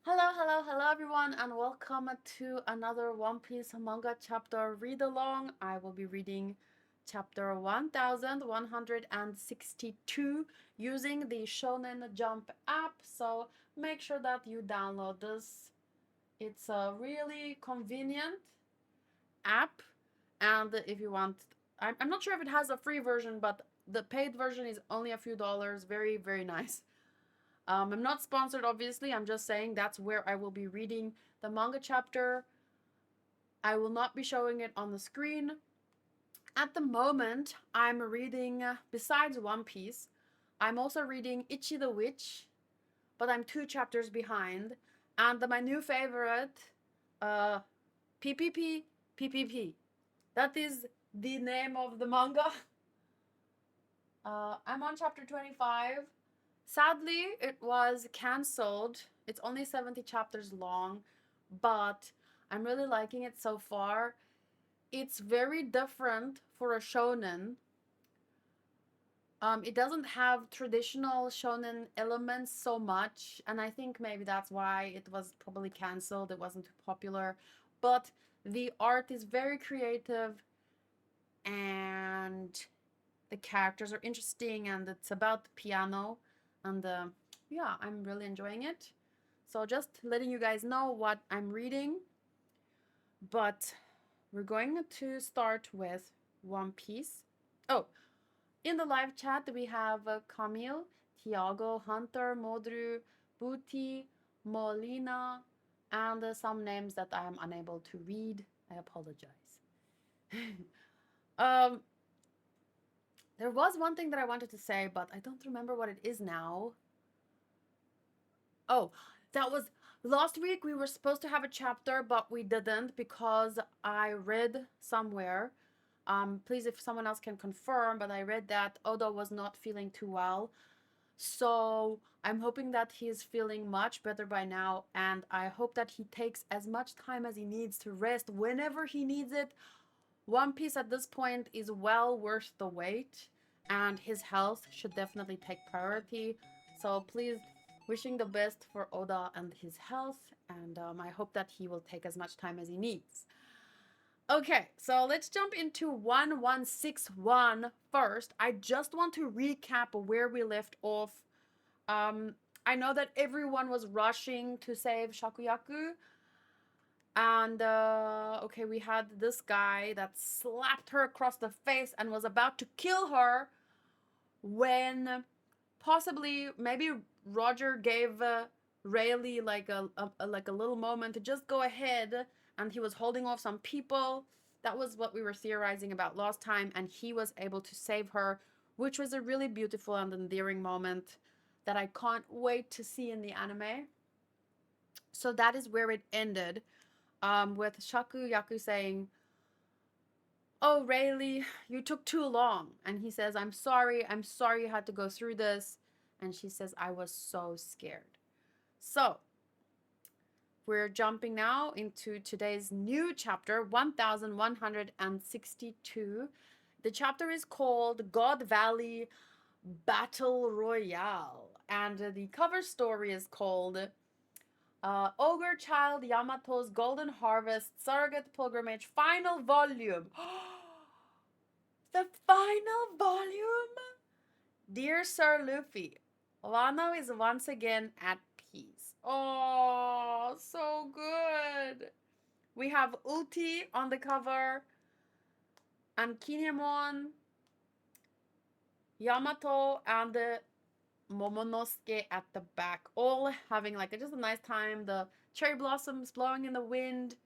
Hello everyone, and welcome to another One Piece manga chapter read along. I will be reading chapter 1162 using the Shonen Jump app, so make sure that you download this. It's a really convenient app, and if you want, I'm not sure if it has a free version, but the paid version is only a few dollars. Very, very nice. I'm not sponsored, obviously. I'm just saying that's where I will be reading the manga chapter. I will not be showing it on the screen. At the moment, I'm reading, besides One Piece, I'm also reading Ichi the Witch, but I'm 2 chapters behind. And my new favorite, uh, PPP, PPP. That is the name of the manga. I'm on chapter 25. Sadly, it was cancelled. It's only 70 chapters long, but I'm really liking it so far. It's very different for a shonen. It doesn't have traditional shonen elements so much, and I think maybe that's why it was probably cancelled. It wasn't too popular, but the art is very creative and the characters are interesting, and it's about the piano, and yeah, I'm really enjoying it. So just letting you guys know what I'm reading, but we're going to start with One Piece. Oh, in the live chat we have Camille, Tiago, Hunter, Modru, Booty, Molina, and some names that I am unable to read. I apologize. um There was one thing that I wanted to say, but I don't remember what it is now. Oh, that was last week. We were supposed to have a chapter, but we didn't because I read somewhere. Please, if someone else can confirm, but I read that Oda was not feeling too well. So I'm hoping that he's feeling much better by now, and I hope that he takes as much time as he needs to rest whenever he needs it. One Piece at this point is well worth the wait, and his health should definitely take priority. So please, wishing the best for Oda and his health, and I hope that he will take as much time as he needs. Okay, so let's jump into 1161 first. I just want to recap where we left off. I know that everyone was rushing to save Shakuyaku, and okay, we had this guy that slapped her across the face and was about to kill her when possibly maybe Roger gave Rayleigh like a little moment to just go ahead, and he was holding off some people. That was what we were theorizing about last time, and he was able to save her, which was a really beautiful and endearing moment that I can't wait to see in the anime. So that is where it ended, with Shakuyaku saying, "Oh, Rayleigh, you took too long." And he says, I'm sorry you had to go through this. And she says, I was so scared. So we're jumping now into today's new chapter, 1162. The chapter is called God Valley Battle Royale. And the cover story is called Ogre Child Yamato's Golden Harvest Surrogate Pilgrimage Final Volume. The final volume? Dear Sir Luffy, Wano is once again at peace. Oh, so good. We have Ulti on the cover, and Kinemon, Yamato, and Momonosuke at the back, all having like just a nice time. The cherry blossoms blowing in the wind,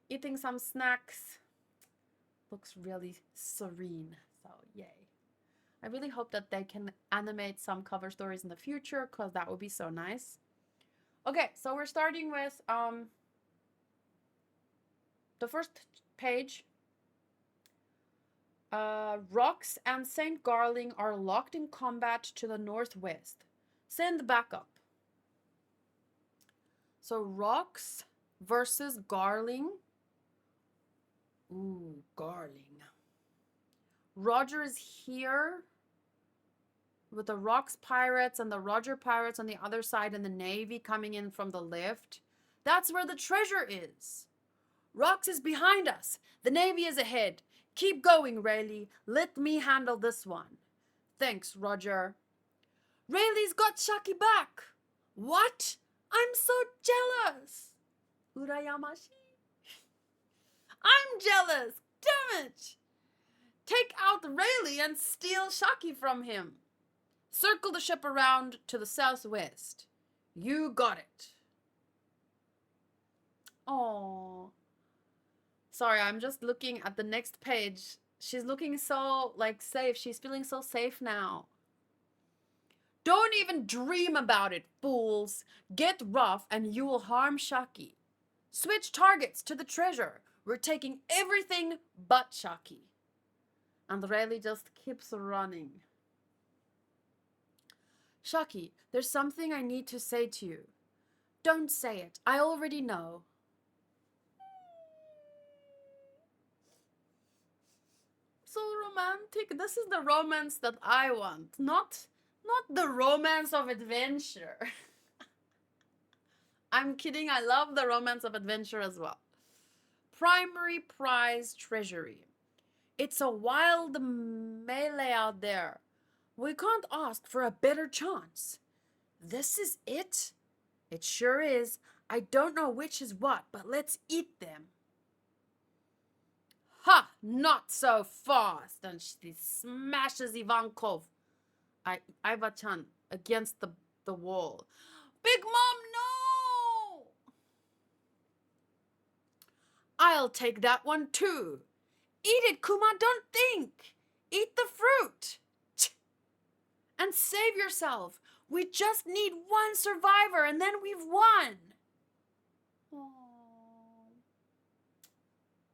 eating some snacks. Looks really serene. So yay. I really hope that they can animate some cover stories in the future, because that would be so nice. Okay, so we're starting with the first page. Rox and St. Garling are locked in combat to the northwest. Send backup. So Rox versus Garling. Ooh, Garling. Roger is here with the Rox pirates and the Roger pirates on the other side, and the Navy coming in from the left. That's where the treasure is. Rox is behind us. The Navy is ahead. Keep going, Rayleigh. Let me handle this one. Thanks, Roger. Rayleigh's got Shaki back. What? I'm so jealous. Urayamashi. I'm jealous. Damn it. Take out Rayleigh and steal Shaki from him. Circle the ship around to the southwest. You got it. Oh. Sorry, I'm just looking at the next page. She's looking so, safe. She's feeling so safe now. Don't even dream about it, fools. Get rough and you will harm Shaki. Switch targets to the treasure. We're taking everything but Shaki. And Rayleigh just keeps running. Shaki, there's something I need to say to you. Don't say it. I already know. So romantic. This is the romance that I want. Not the romance of adventure. I'm kidding. I love the romance of adventure as well. Primary prize treasury. It's a wild melee out there. We can't ask for a better chance. This is it? It sure is. I don't know which is what, but let's eat them. Ha! Not so fast! And she smashes Ivankov, Iva-chan, against the wall. Big Mom, no! I'll take that one too. Eat it, Kuma, don't think. Eat the fruit. And save yourself. We just need one survivor and then we've won. Oh,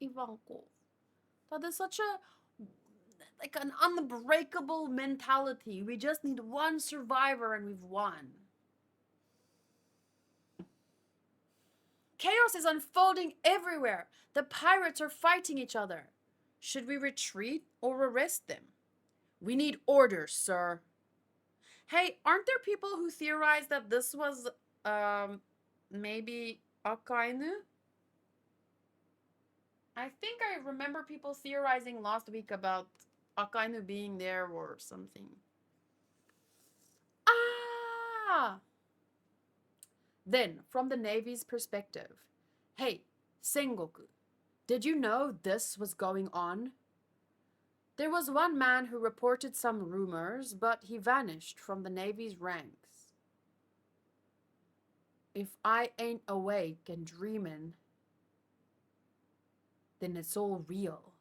Ivankov. That is such an unbreakable mentality. We just need one survivor and we've won. Chaos is unfolding everywhere. The pirates are fighting each other. Should we retreat or arrest them? We need orders, sir. Hey, aren't there people who theorize that this was maybe Akainu? I think I remember people theorizing last week about Akainu being there or something. Ah! Then, from the Navy's perspective, hey, Sengoku, did you know this was going on? There was one man who reported some rumors, but he vanished from the Navy's ranks. If I ain't awake and dreaming, then it's all real.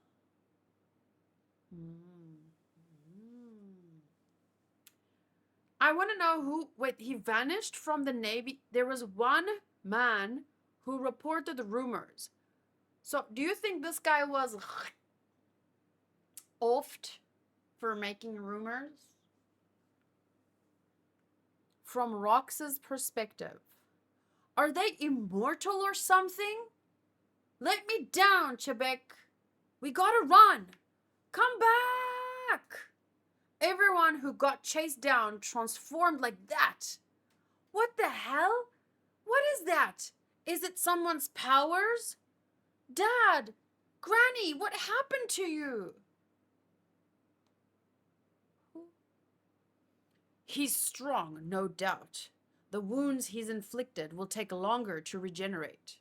I want to know who... Wait, he vanished from the Navy? There was one man who reported rumors. So, do you think this guy was offed for making rumors? From Rox's perspective, are they immortal or something? Let me down, Chebek. We gotta run. Come back. Everyone who got chased down transformed like that. What the hell? What is that? Is it someone's powers? Dad, Granny, what happened to you? He's strong, no doubt. The wounds he's inflicted will take longer to regenerate.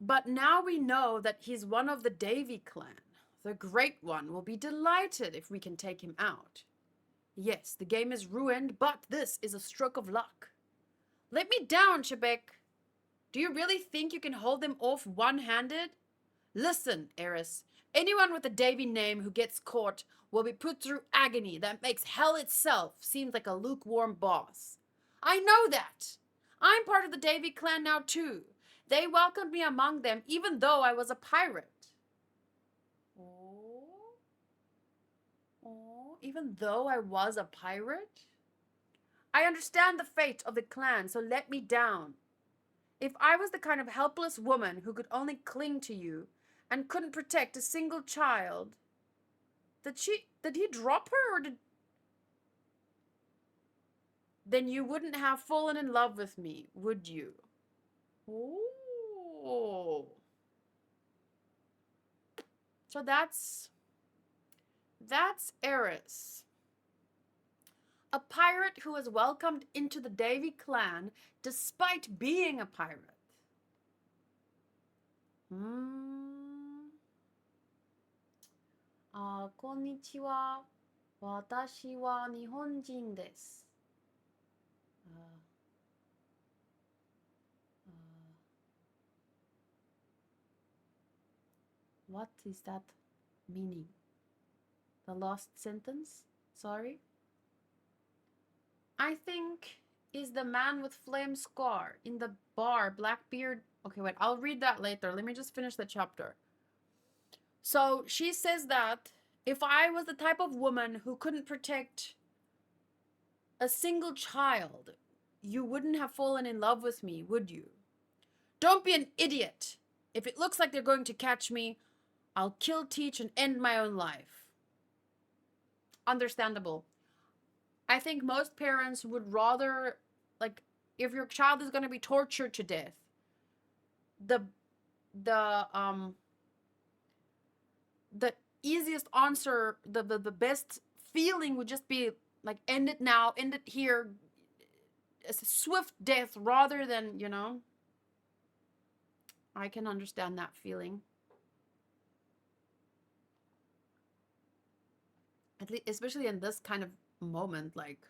But now we know that he's one of the Davy clan. The Great One will be delighted if we can take him out. Yes, the game is ruined, but this is a stroke of luck. Let me down, Chebek. Do you really think you can hold them off one-handed? Listen, Eris. Anyone with a Davy name who gets caught will be put through agony that makes hell itself seem like a lukewarm boss. I know that. I'm part of the Davy clan now too. They welcomed me among them even though I was a pirate. Oh, even though I was a pirate? I understand the fate of the clan, so let me down. If I was the kind of helpless woman who could only cling to you and couldn't protect a single child, did he drop her or did... then you wouldn't have fallen in love with me, would you? Oh. So that's Eris. A pirate who was welcomed into the Davy clan despite being a pirate. Hmm. こんにちは。私は日本人です。What is that meaning? The last sentence? Sorry? I think is the man with flame scar in the bar, Blackbeard. Okay, wait, I'll read that later. Let me just finish the chapter. So she says that if I was the type of woman who couldn't protect a single child, you wouldn't have fallen in love with me, would you? Don't be an idiot. If it looks like they're going to catch me, I'll kill, teach, and end my own life. Understandable. I think most parents would rather, like, if your child is going to be tortured to death, the easiest answer, the best feeling would just be like, end it now, end it here. It's a swift death rather than, you know. I can understand that feeling. At least, especially in this kind of moment, like,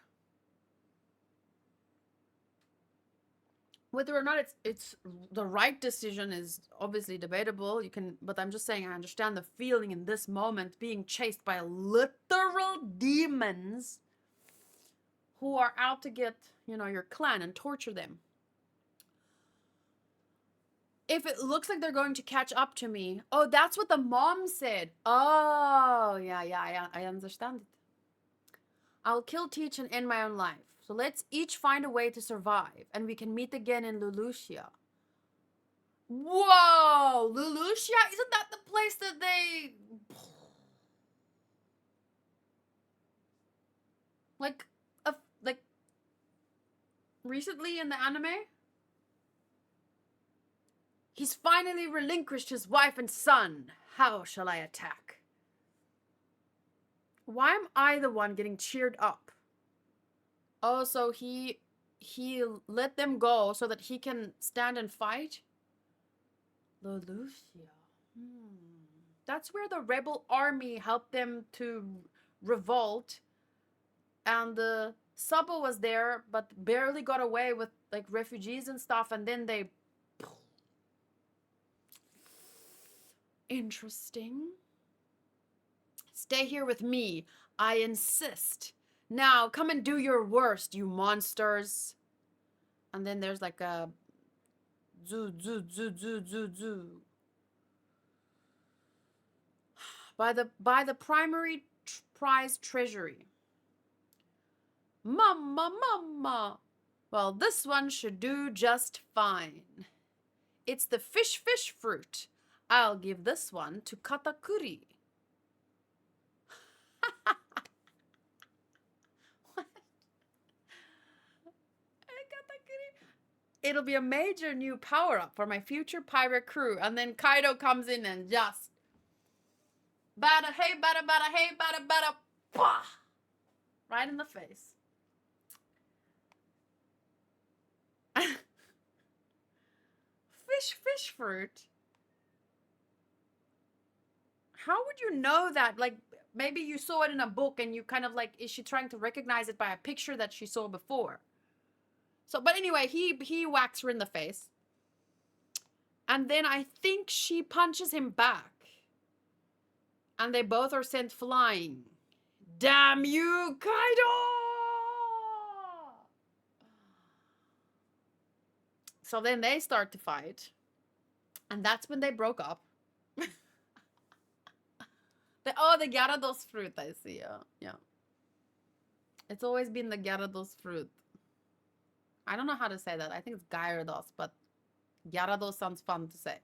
whether or not it's the right decision is obviously debatable. You can, but I'm just saying I understand the feeling in this moment, being chased by literal demons who are out to get, you know, your clan and torture them. If it looks like they're going to catch up to me, oh, that's what the mom said. Oh, yeah, I understand it. I'll kill, teach, and end my own life. So let's each find a way to survive, and we can meet again in Lulusia. Whoa! Lulusia? Isn't that the place that they... like, like, recently in the anime? He's finally relinquished his wife and son. How shall I attack? Why am I the one getting cheered up? Oh, so he let them go so that he can stand and fight? Lulusia. That's where the rebel army helped them to revolt. And the Sabo was there, but barely got away with like refugees and stuff. And then they... Interesting. Stay here with me. I insist. Now, come and do your worst, you monsters. And then there's like a... Zoo. By the primary prize treasury. Mama. Well, this one should do just fine. It's the fish fruit. I'll give this one to Katakuri. What? It'll be a major new power-up for my future pirate crew. And then Kaido comes in and just... Bada, hey, bada, bah! Right in the face. Fish fruit? How would you know that? Like, maybe you saw it in a book and you kind of like, is she trying to recognize it by a picture that she saw before? So, but anyway, he whacks her in the face. And then I think she punches him back. And they both are sent flying. Damn you, Kaido! So then they start to fight. And that's when they broke up. The Gyarados fruit, I see. Yeah. It's always been the Gyarados fruit. I don't know how to say that. I think it's Gyarados, but Gyarados sounds fun to say.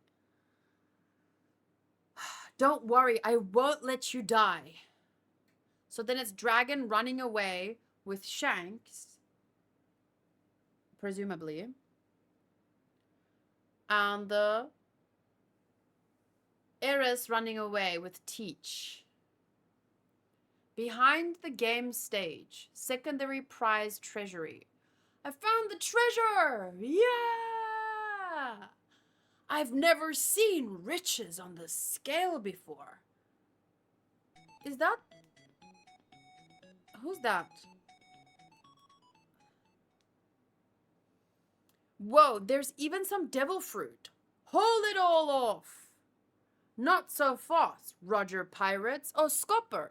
Don't worry, I won't let you die. So then it's Dragon running away with Shanks. presumably. And the heiress running away with Teach. Behind the game stage, secondary prize treasury. I found the treasure! Yeah! I've never seen riches on this scale before. Is that... Who's that? Whoa, there's even some devil fruit. Hold it all off! Not so fast, Roger Pirates. Oh, Scopper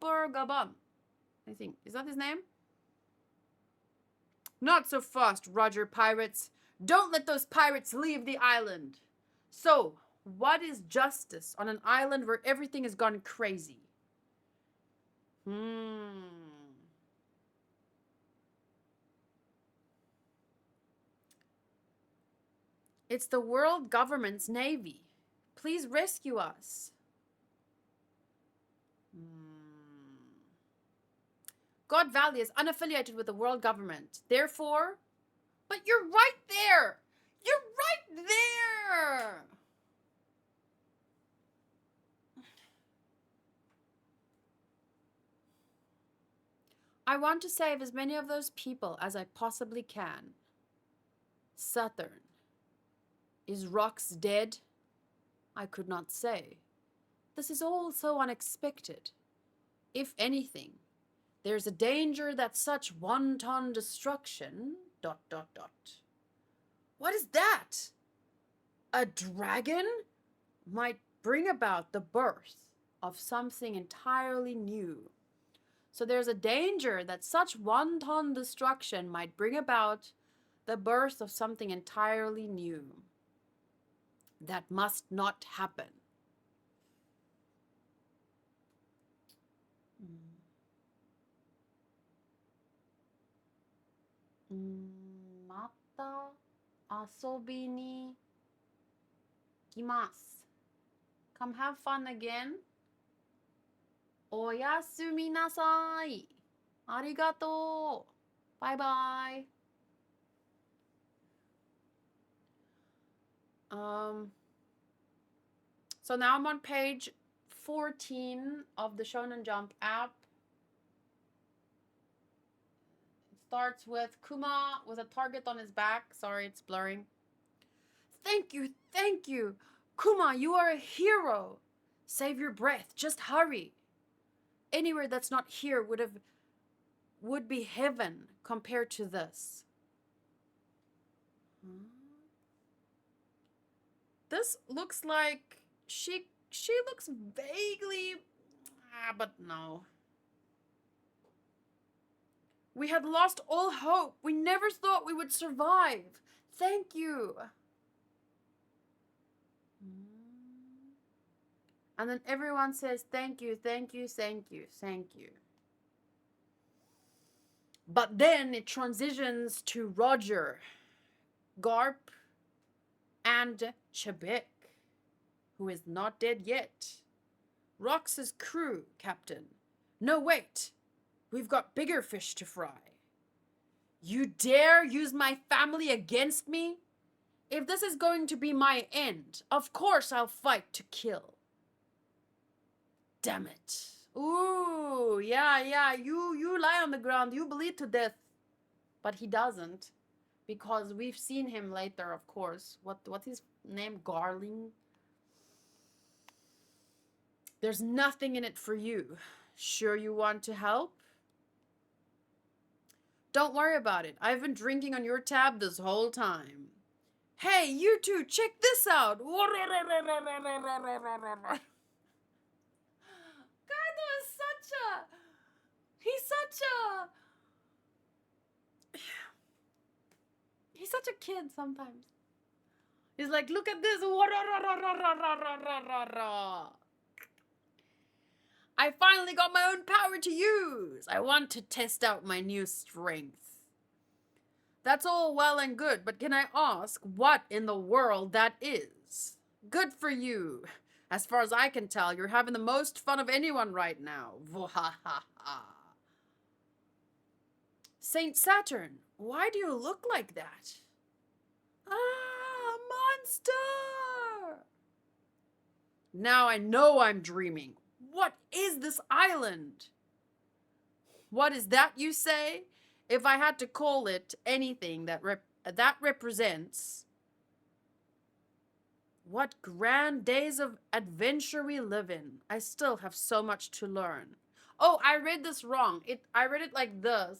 Gaban. I think. Is that his name? Not so fast, Roger Pirates. Don't let those pirates leave the island. So, what is justice on an island where everything has gone crazy? It's the world government's navy. Please rescue us. God Valley is unaffiliated with the world government. Therefore... But you're right there! You're right there! I want to save as many of those people as I possibly can. Southern. Is Rox dead? I could not say. This is all so unexpected. If anything, there's a danger that such wanton destruction... ... What is that? A dragon? Might bring about the birth of something entirely new. So there's a danger that such wanton destruction might bring about the birth of something entirely new. That must not happen. Mata asobi ni kimasu. Come have fun again. Oyasumi nasai. Arigato. Bye bye. So now I'm on page 14 of the Shonen Jump app. It starts with Kuma with a target on his back. Sorry, it's blurring. Thank you, thank you. Kuma, you are a hero. Save your breath. Just hurry. Anywhere that's not here would be heaven compared to this. This looks like she looks vaguely, but no. We had lost all hope. We never thought we would survive. Thank you. And then everyone says, thank you, thank you, thank you, thank you. But then it transitions to Roger, Garp, and Chebek, who is not dead yet. Rox's crew, Captain. No, wait. We've got bigger fish to fry. You dare use my family against me? If this is going to be my end, of course I'll fight to kill. Damn it. Ooh, yeah, you lie on the ground, you bleed to death. But he doesn't, because we've seen him later, of course. What's his name? Garling? There's nothing in it for you. Sure you want to help? Don't worry about it. I've been drinking on your tab this whole time. Hey, you two, check this out. God, that was such a... He's such a kid sometimes. He's like, look at this. I finally got my own power to use. I want to test out my new strength. That's all well and good, but can I ask what in the world that is? Good for you. As far as I can tell, you're having the most fun of anyone right now. Saint Saturn, why do you look like that? Ah, monster! Now I know I'm dreaming. What is this island? What is that you say? If I had to call it anything that represents what grand days of adventure we live in. I still have so much to learn. Oh, I read this wrong. I read it like this,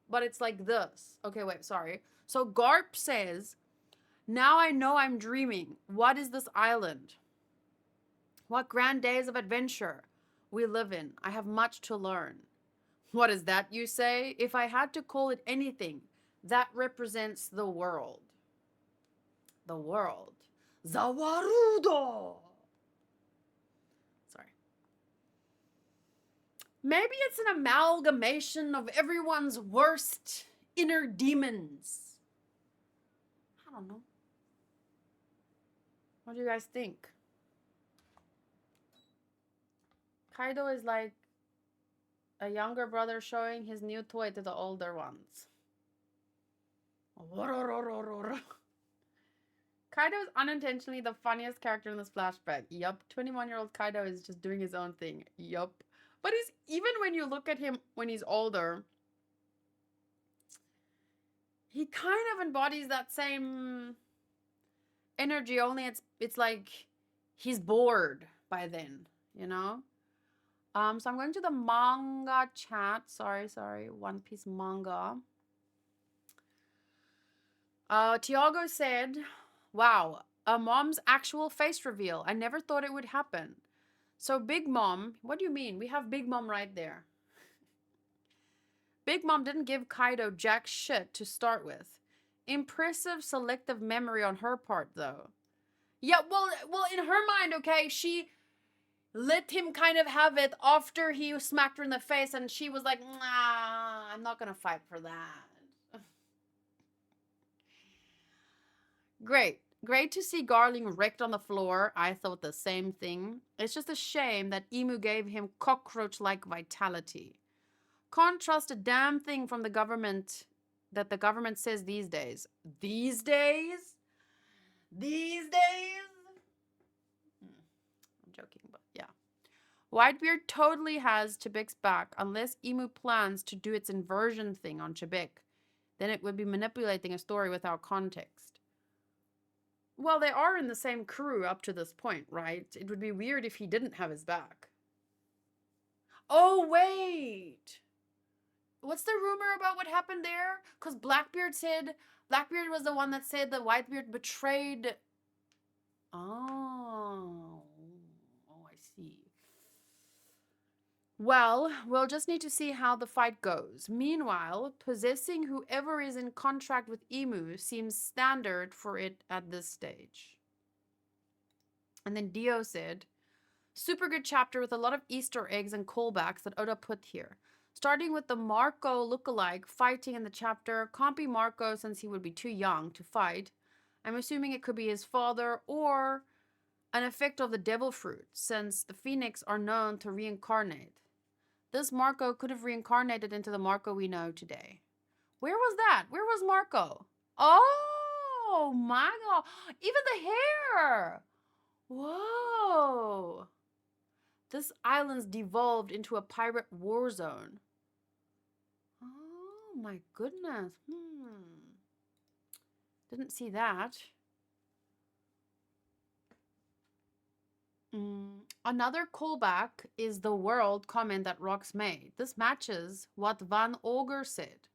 but it's like this. Okay, wait, sorry. So Garp says, now I know I'm dreaming. What is this island? What grand days of adventure we live in. I have much to learn. What is that you say? If I had to call it anything, that represents the world. The world. Zawarudo! Sorry. Maybe it's an amalgamation of everyone's worst inner demons. I don't know. What do you guys think? Kaido is like a younger brother showing his new toy to the older ones. Kaido is unintentionally the funniest character in this flashback. Yup. 21-year-old Kaido is just doing his own thing. Yup. But he's, even when you look at him when he's older, he kind of embodies that same energy, only it's like he's bored by then, you know? So I'm going to the manga chat. Sorry. One Piece manga. Tiago said, wow, a mom's actual face reveal. I never thought it would happen. So Big Mom, what do you mean? We have Big Mom right there. Big Mom didn't give Kaido jack shit to start with. Impressive selective memory on her part, though. Yeah, well, in her mind, okay, she let him kind of have it after he smacked her in the face, and she was like, nah, I'm not gonna fight for that. Great to see Garling wrecked on the floor. I thought the same thing. It's just a shame that Emu gave him cockroach-like vitality. Can't trust a damn thing from the government that the government says these days. These days? These days? I'm joking, but yeah. Whitebeard totally has Chebek's back unless Emu plans to do its inversion thing on Chebek. Then it would be manipulating a story without context. Well, they are in the same crew up to this point, right? It would be weird if he didn't have his back. Oh, wait! What's the rumor about what happened there? Because Blackbeard was the one that said that Whitebeard betrayed... Oh, I see. Well, we'll just need to see how the fight goes. Meanwhile, possessing whoever is in contract with Emu seems standard for it at this stage. And then Dio said, super good chapter with a lot of Easter eggs and callbacks that Oda put here. Starting with the Marco lookalike fighting in the chapter. Can't be Marco since he would be too young to fight. I'm assuming it could be his father or an effect of the devil fruit, since the Phoenix are known to reincarnate. This Marco could have reincarnated into the Marco we know today. Where was that? Where was Marco? Oh my god. Even the hair. Whoa. This island's devolved into a pirate war zone. Oh my goodness. Didn't see that. Another callback is the world comment that Rox made. This matches what Van Auger said.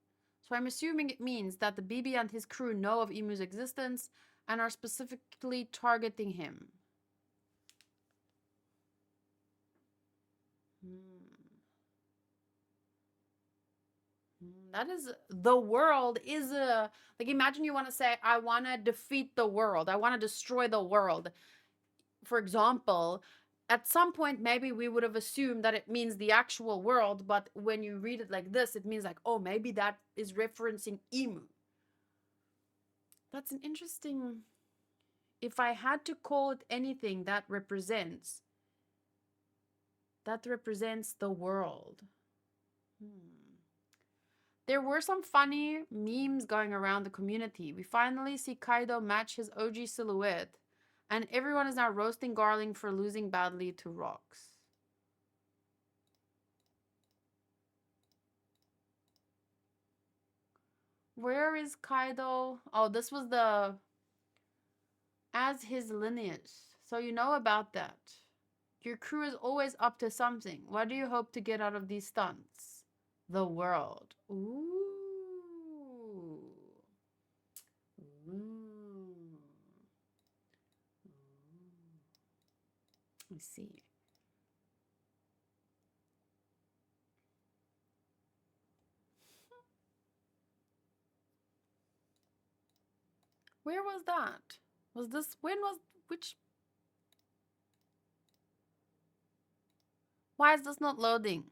So I'm assuming it means that the BB and his crew know of Emu's existence and are specifically targeting him. That is, the world is a, like, imagine you want to say, I want to defeat the world. I want to destroy the world. For example, at some point, maybe we would have assumed that it means the actual world, but when you read it like this, it means like, oh, maybe that is referencing Emu. That's an interesting, if I had to call it anything that represents the world. There were some funny memes going around the community. We finally see Kaido match his OG silhouette, and everyone is now roasting Garling for losing badly to rocks. Where is Kaido? Oh, this was the as his lineage. So you know about that. Your crew is always up to something. What do you hope to get out of these stunts? The world. Ooh. Ooh. Let me see. Where was that? Was this when was which? Why is this not loading?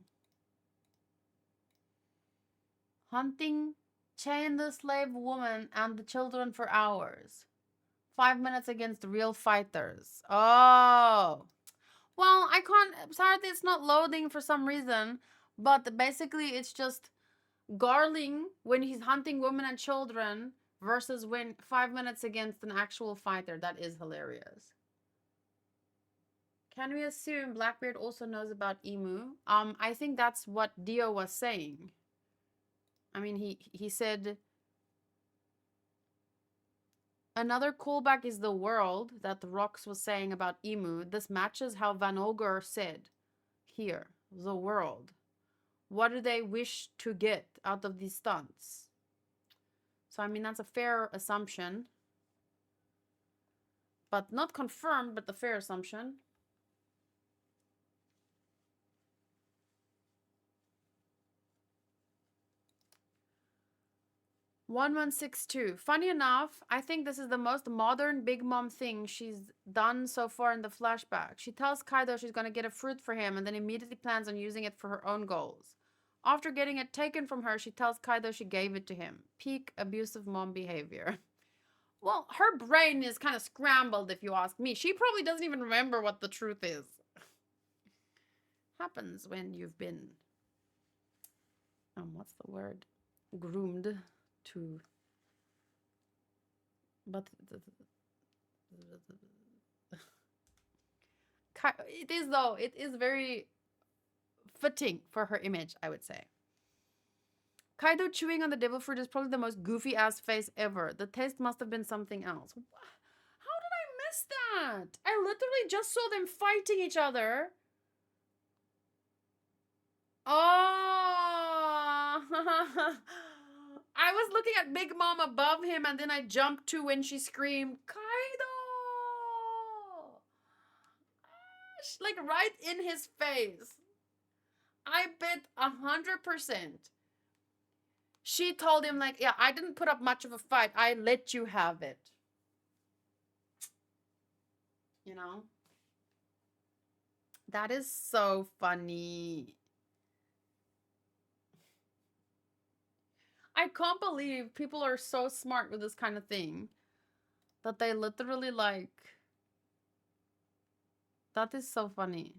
Hunting, chain the slave woman and the children for hours. 5 minutes against real fighters. Oh. Well, I can't. Sorry, it's not loading for some reason. But basically, it's just Garling when he's hunting women and children versus when 5 minutes against an actual fighter. That is hilarious. Can we assume Blackbeard also knows about Emu? I think that's what Dio was saying. I mean, he said another callback is the world that the Rocks was saying about Emu. This matches how Van Ogre said here, the world. What do they wish to get out of these stunts? So, I mean, that's a fair assumption. But not confirmed, but the fair assumption. 1162. Funny enough, I think this is the most modern Big Mom thing she's done so far in the flashback. She tells Kaido she's gonna get a fruit for him and then immediately plans on using it for her own goals. After getting it taken from her, she tells Kaido she gave it to him. Peak abusive mom behavior. Well, her brain is kind of scrambled if you ask me. She probably doesn't even remember what the truth is. Happens when you've been, what's the word? Groomed to, but it is though, it is very fitting for her image, I would say. Kaido chewing on the devil fruit is probably the most goofy ass face ever. The taste must have been something else. How did I miss that? I literally just saw them fighting each other. Oh, I was looking at Big Mom above him and then I jumped to when she screamed, Kaido! Like right in his face. I bet 100%. She told him like, yeah, I didn't put up much of a fight. I let you have it. You know? That is so funny. I can't believe people are so smart with this kind of thing. That they literally like... That is so funny.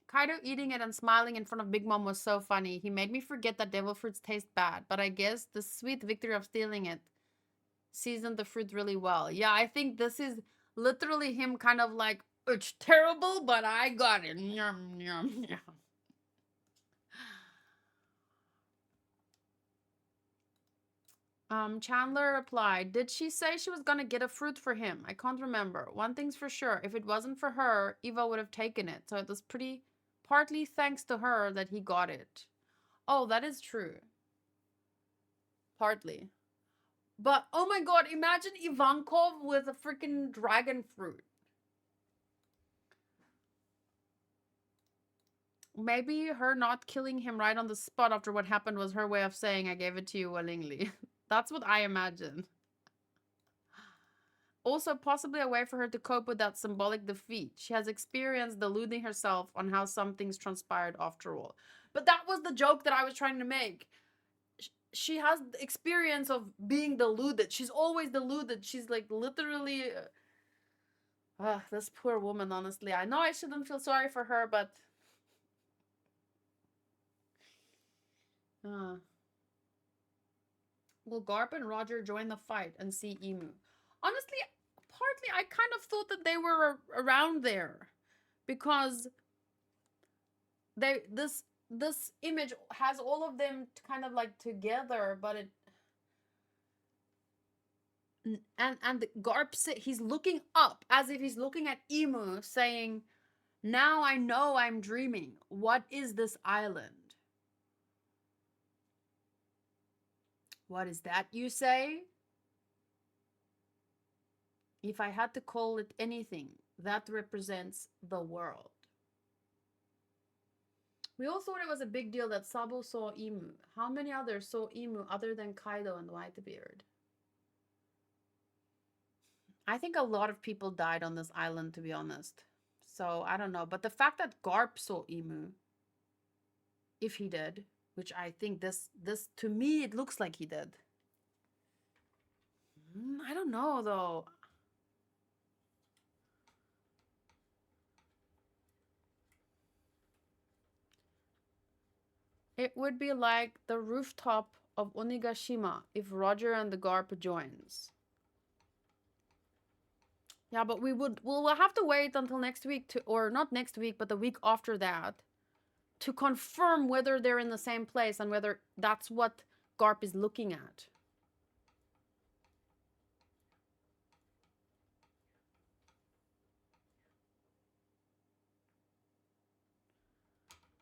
Kaido eating it and smiling in front of Big Mom was so funny. He made me forget that devil fruits taste bad. But I guess the sweet victory of stealing it seasoned the fruit really well. Yeah, I think this is literally him kind of like, it's terrible, but I got it. Yum, yum, yum. Chandler replied, did she say she was gonna get a fruit for him? I can't remember. One thing's for sure, if it wasn't for her, Eva would have taken it. So it was partly thanks to her that he got it. Oh, that is true. Partly. But, oh my god, imagine Ivankov with a freaking dragon fruit. Maybe her not killing him right on the spot after what happened was her way of saying, I gave it to you willingly. That's what I imagine. Also, possibly a way for her to cope with that symbolic defeat. She has experienced deluding herself on how some things transpired after all. But that was the joke that I was trying to make. She has experience of being deluded. She's always deluded. She's like literally... this poor woman, honestly. I know I shouldn't feel sorry for her, but... Uh, will Garp and Roger join the fight and see Emu? Honestly, partly I kind of thought that they were around there because this image has all of them kind of like together, but it and Garp he's looking up as if he's looking at Emu, saying, "Now I know I'm dreaming. What is this island?" What is that, you say? If I had to call it anything, that represents the world. We all thought it was a big deal that Sabo saw Emu. How many others saw Emu other than Kaido and Whitebeard? I think a lot of people died on this island, to be honest. So I don't know. But the fact that Garp saw Emu, if he did, which I think this to me it looks like he did. I don't know though. It would be like the rooftop of Onigashima if Roger and the Garp joins. Yeah, but we'll have to wait until next week to, or not next week, but the week after that, to confirm whether they're in the same place and whether that's what Garp is looking at.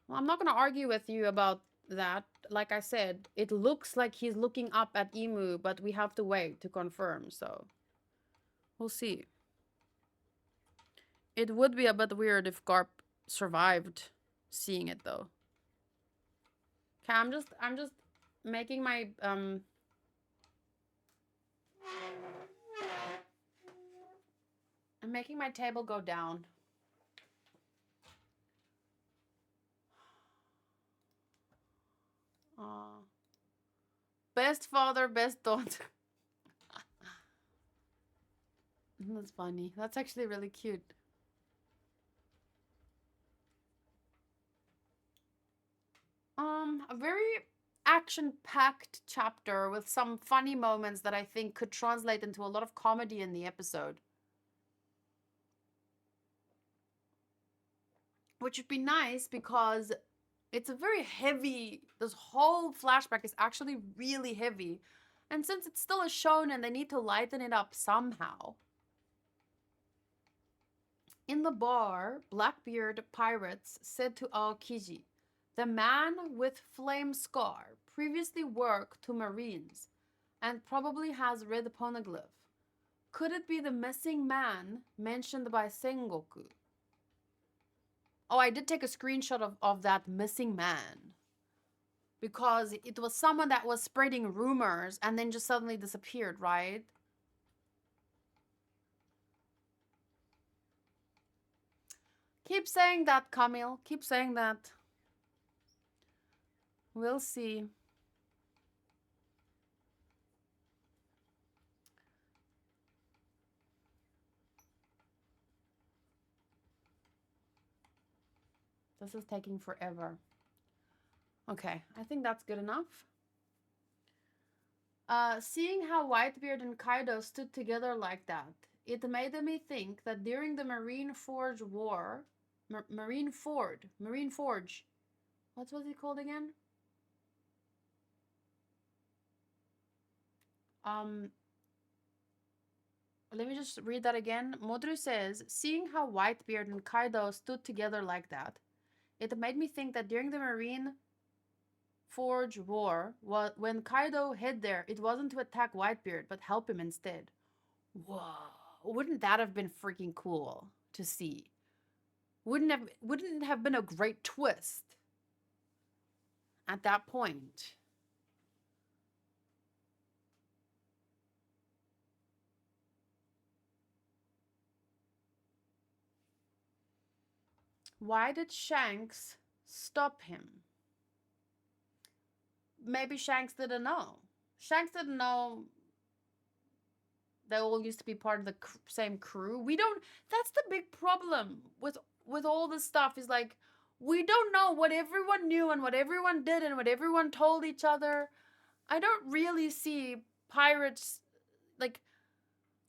Well, I'm not going to argue with you about that. Like I said, it looks like he's looking up at Emu, but we have to wait to confirm, so we'll see. It would be a bit weird if Garp survived seeing it though. Okay, I'm just making my I'm making my table go down. Best father, best daughter. That's funny. That's actually really cute. A very action-packed chapter with some funny moments that I think could translate into a lot of comedy in the episode. Which would be nice because it's a very heavy, this whole flashback is actually really heavy. And since it's still a shonen, they need to lighten it up somehow. In the bar, Blackbeard pirates said to Aokiji, "The man with flame scar previously worked to Marines and probably has red poneglyph. Could it be the missing man mentioned by Sengoku?" Oh, I did take a screenshot of that missing man. Because it was someone that was spreading rumors and then just suddenly disappeared, right? Keep saying that, Camille. Keep saying that. We'll see. This is taking forever. Okay, I think that's good enough. Seeing how Whitebeard and Kaido stood together like that, it made me think that during the Marine Forge War, Marine Forge, what was it called again? Let me just read that again. Modru says, seeing how Whitebeard and Kaido stood together like that, it made me think that during the Marine Forge War, when Kaido hid there, it wasn't to attack Whitebeard, but help him instead. Whoa. Wouldn't that have been freaking cool to see? Wouldn't it have been a great twist at that point? Why did Shanks stop him? Maybe Shanks didn't know. Shanks didn't know they all used to be part of the same crew. We don't. That's the big problem with all this stuff. Is like We don't know what everyone knew and what everyone did and what everyone told each other. I don't really see pirates like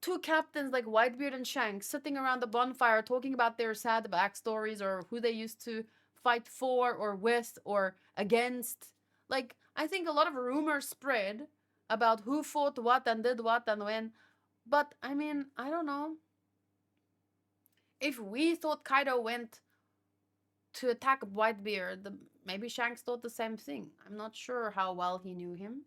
two captains like Whitebeard and Shanks sitting around the bonfire talking about their sad backstories or who they used to fight for or with or against. Like, I think a lot of rumors spread about who fought what and did what and when. But I mean, I don't know. If we thought Kaido went to attack Whitebeard, maybe Shanks thought the same thing. I'm not sure how well he knew him.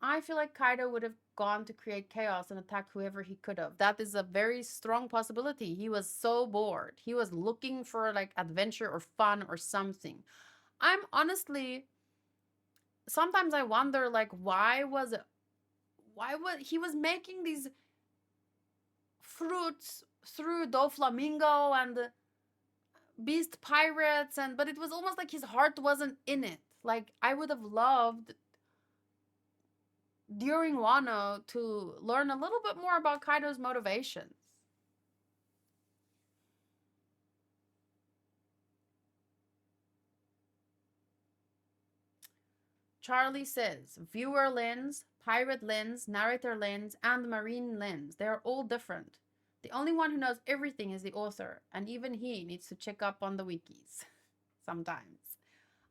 I feel like Kaido would have gone to create chaos and attack whoever he could have. That is a very strong possibility. He was so bored. He was looking for like adventure or fun or something. I'm honestly sometimes I wonder like why was he was making these fruits through Doflamingo and Beast Pirates and but it was almost like his heart wasn't in it. Like I would have loved during Wano to learn a little bit more about Kaido's motivations. Charlie says viewer lens, pirate lens, narrator lens, and marine lens. They are all different. The only one who knows everything is the author, and even he needs to check up on the wikis sometimes.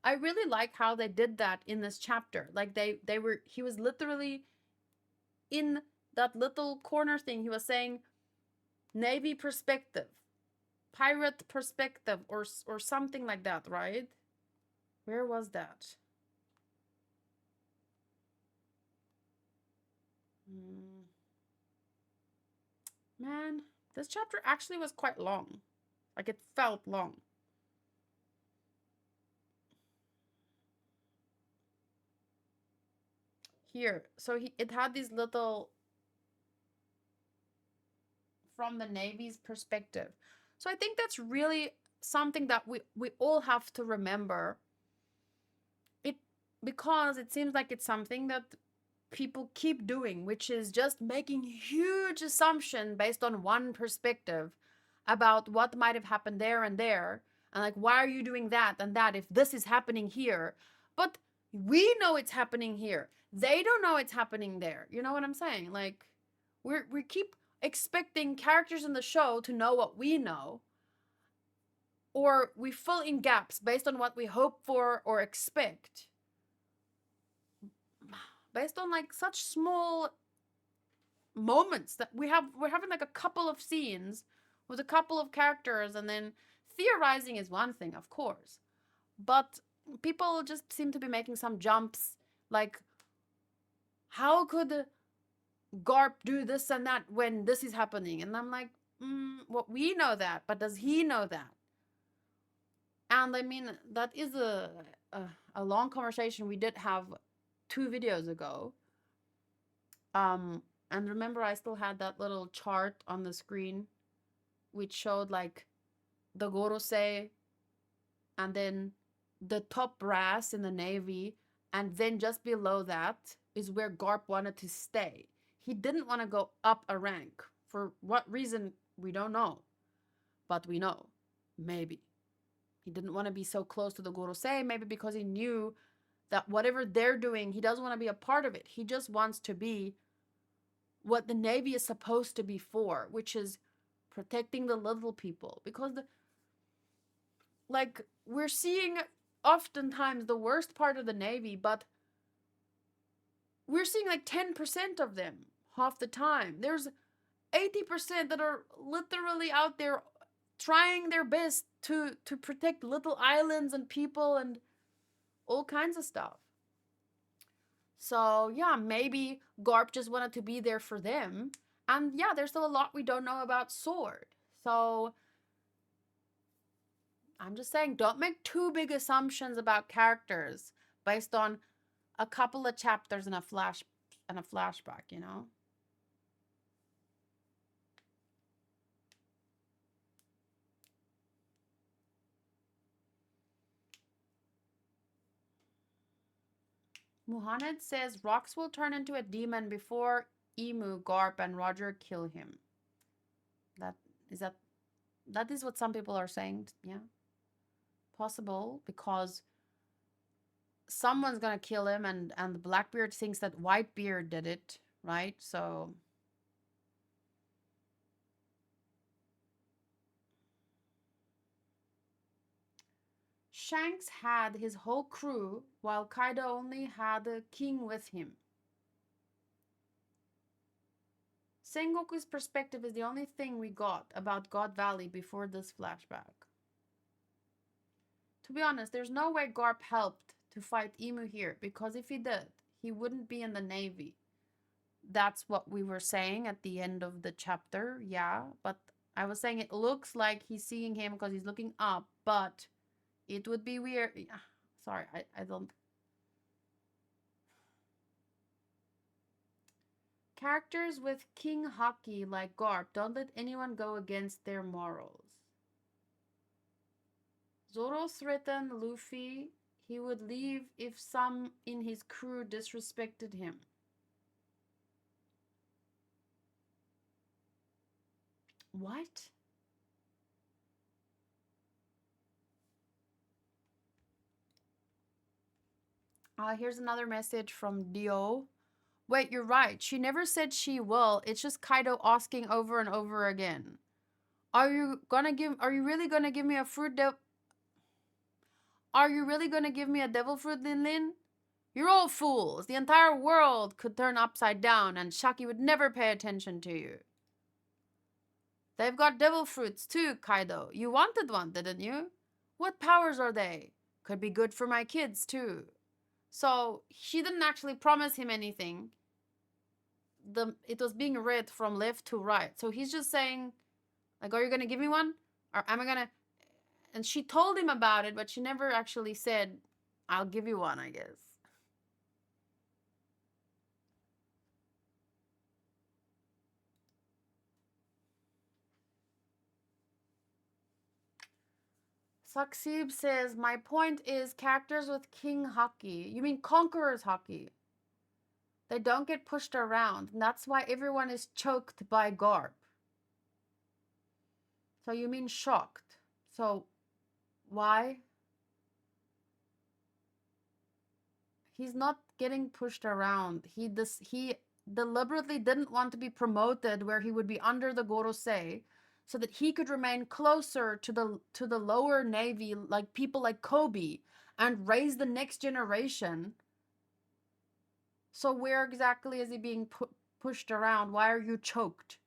I really like how they did that in this chapter. Like they were he was literally in that little corner thing. He was saying Navy perspective, pirate perspective, or something like that, right? Where was that? Mm, man, this chapter actually was quite long. Like it felt long. Here, so it had these little from the Navy's perspective. So I think that's really something that we all have to remember. It because it seems like it's something that people keep doing, which is just making huge assumption based on one perspective about what might have happened there and there. And like, why are you doing that and that if this is happening here? But we know it's happening here. They don't know it's happening there. You know what I'm saying? Like, we keep expecting characters in the show to know what we know, or we fill in gaps based on what we hope for or expect based on like such small moments that we're having like a couple of scenes with a couple of characters and then theorizing is one thing of course, but people just seem to be making some jumps like how could Garp do this and that when this is happening, and I'm like well, we know that, but does he know that? And I mean that is a long conversation we did have 2 videos ago. um and remember I still had that little chart on the screen which showed like the Gorosei and then the top brass in the Navy, and then just below that is where Garp wanted to stay. He didn't want to go up a rank. For what reason, we don't know. But we know. Maybe. He didn't want to be so close to the Gorosei, maybe because he knew that whatever they're doing, he doesn't want to be a part of it. He just wants to be what the Navy is supposed to be for, which is protecting the little people. Because like we're seeing oftentimes the worst part of the Navy, but we're seeing like 10% of them half the time. There's 80% that are literally out there trying their best to protect little islands and people and all kinds of stuff. So yeah, maybe Garp just wanted to be there for them. And yeah, there's still a lot we don't know about Sword. So I'm just saying, don't make too big assumptions about characters based on a couple of chapters and a flashback, you know? Muhammad says Rox will turn into a demon before Emu, Garp, and Roger kill him. That is that is what some people are saying. Yeah, possible because someone's gonna kill him, and the Blackbeard thinks that Whitebeard did it, right? So Shanks had his whole crew, while Kaido only had the king with him. Sengoku's perspective is the only thing we got about God Valley before this flashback. To be honest, there's no way Garp helped to fight Emu here, because if he did, he wouldn't be in the Navy. That's what we were saying at the end of the chapter, yeah, but I was saying it looks like he's seeing him because he's looking up, but it would be weird. Sorry, I don't. Characters with King Haki like Garp don't let anyone go against their morals. Zoro threatened Luffy he would leave if some in his crew disrespected him. What? Here's another message from Dio. Wait, you're right. She never said she will. It's just Kaido asking over and over again. Are you really gonna give me a fruit Are you really gonna give me a devil fruit, Lin Lin? You're all fools. The entire world could turn upside down and Shaki would never pay attention to you. They've got devil fruits too, Kaido. You wanted one, didn't you? What powers are they? Could be good for my kids too. So she didn't actually promise him anything. It was being read from left to right. So he's just saying, like, are you gonna give me one? Or am I gonna? And she told him about it, but she never actually said, I'll give you one, I guess. Saksib says, my point is characters with King Haki. You mean Conqueror's Haki. They don't get pushed around. And that's why everyone is choked by Garp. So you mean shocked. So why? He's not getting pushed around. He deliberately didn't want to be promoted where he would be under the Gorosei so that he could remain closer to the lower navy, like people like Kobe, and raise the next generation. So where exactly is he being pushed around? Why are you choked?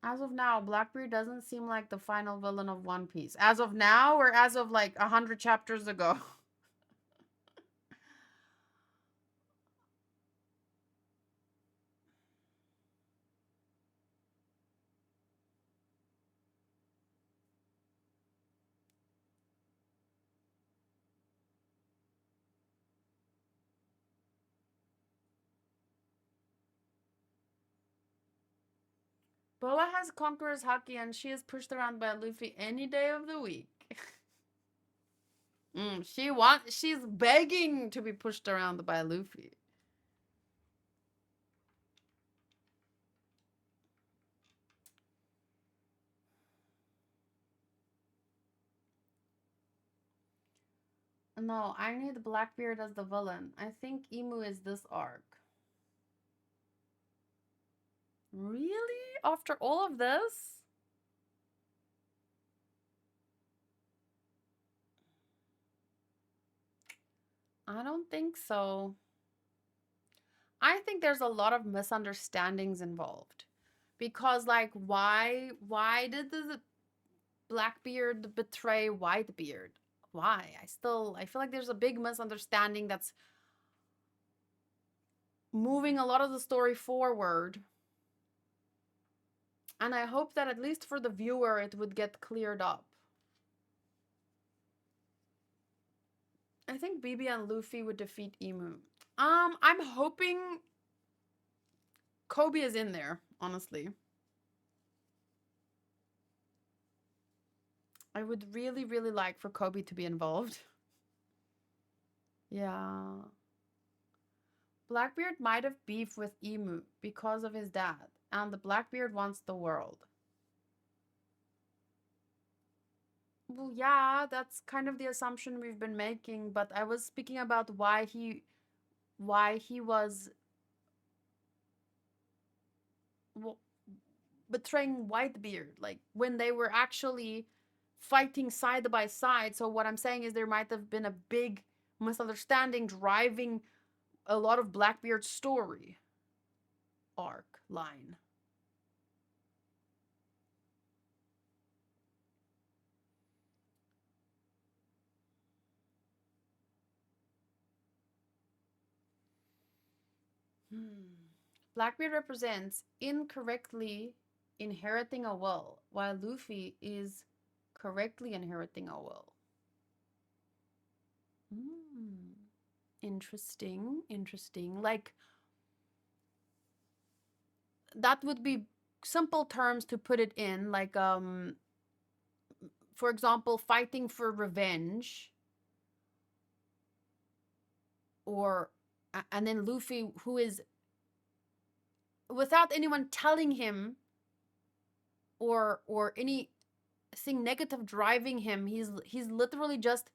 As of now, Blackbeard doesn't seem like the final villain of One Piece. As of now, or as of like 100 chapters ago? Boa has Conqueror's Haki and she is pushed around by Luffy any day of the week. She's begging to be pushed around by Luffy. No, I need Blackbeard as the villain. I think Emu is this arc. Really? After all of this? I don't think so. I think there's a lot of misunderstandings involved. Because like why did the Blackbeard betray Whitebeard? Why? I feel like there's a big misunderstanding that's moving a lot of the story forward. And I hope that at least for the viewer it would get cleared up. I think BB and Luffy would defeat Emu. I'm hoping Kobe is in there, honestly. I would really, really like for Kobe to be involved. Yeah. Blackbeard might have beef with Emu because of his dad, and the Blackbeard wants the world. Well, yeah, that's kind of the assumption we've been making, but I was speaking about why he was w- betraying Whitebeard, like when they were actually fighting side by side. So what I'm saying is there might have been a big misunderstanding driving a lot of Blackbeard's story arc line. Hmm. Blackbeard represents incorrectly inheriting a will, while Luffy is correctly inheriting a will. Hmm. Interesting, interesting. Like, that would be simple terms to put it in, like, for example, fighting for revenge, or and then Luffy, who is without anyone telling him or anything negative driving him, he's literally just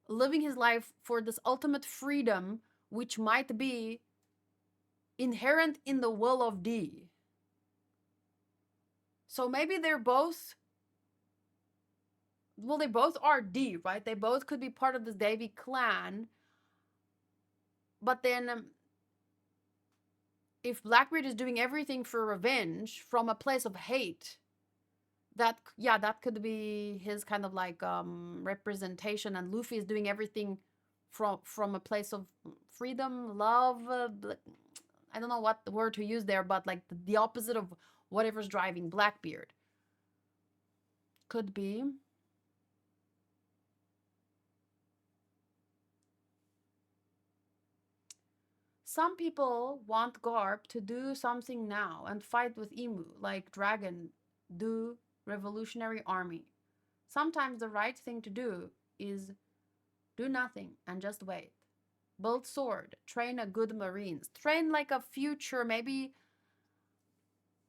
living his life for this ultimate freedom, which might be inherent in the will of D. So maybe they're both, well, they both are D, right? They both could be part of this Davy clan. But then, if Blackbeard is doing everything for revenge from a place of hate, that, yeah, that could be his kind of like representation, and Luffy is doing everything from a place of freedom, love, I don't know what word to use there, but like the opposite of whatever's driving Blackbeard. Could be. Some people want Garp to do something now and fight with Emu, like Dragon do Revolutionary Army. Sometimes the right thing to do is do nothing and just wait. Build sword, train a good marines, train like a future, maybe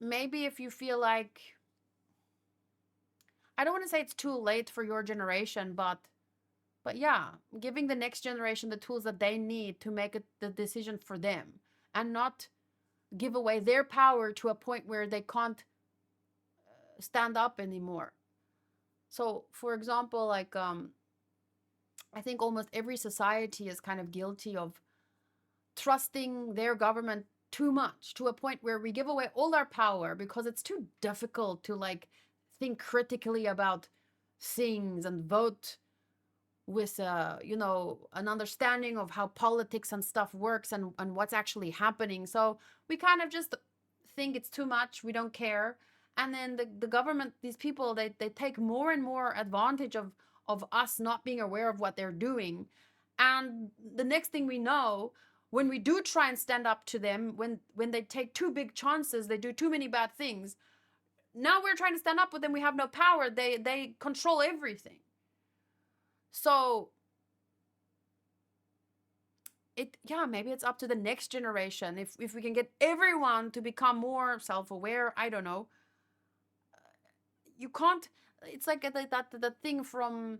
if you feel like, I don't want to say it's too late for your generation, but yeah, giving the next generation the tools that they need to make it the decision for them, and not give away their power to a point where they can't stand up anymore. So for example, like I think almost every society is kind of guilty of trusting their government too much, to a point where we give away all our power because it's too difficult to like think critically about things and vote with an understanding of how politics and stuff works, and what's actually happening. So we kind of just think it's too much, we don't care. And then the government, these people, they take more and more advantage of us not being aware of what they're doing. And the next thing we know, when we do try and stand up to them, when they take too big chances, they do too many bad things, now we're trying to stand up with them, we have no power, they control everything. So maybe it's up to the next generation, if we can get everyone to become more self-aware. I don't know. You can't, it's like that thing from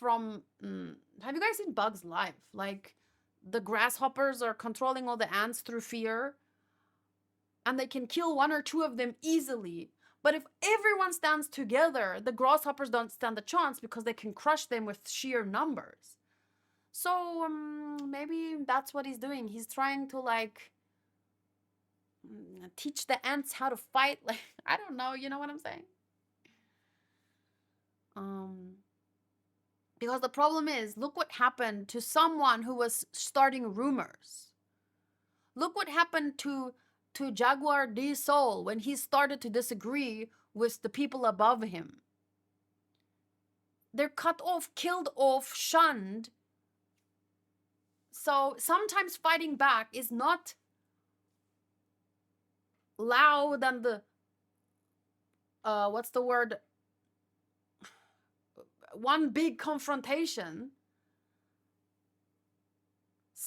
have you guys seen Bugs Life? Like, the grasshoppers are controlling all the ants through fear, and they can kill one or two of them easily. But if everyone stands together, the grasshoppers don't stand a chance because they can crush them with sheer numbers. So maybe that's what he's doing. He's trying to like teach the ants how to fight. Like, I don't know. You know what I'm saying? Um, because the problem is, look what happened to someone who was starting rumors. Look what happened to Jaguar D Soul when he started to disagree with the people above him. They're cut off, killed off, shunned. So sometimes fighting back is not loud and the what's the word, one big confrontation.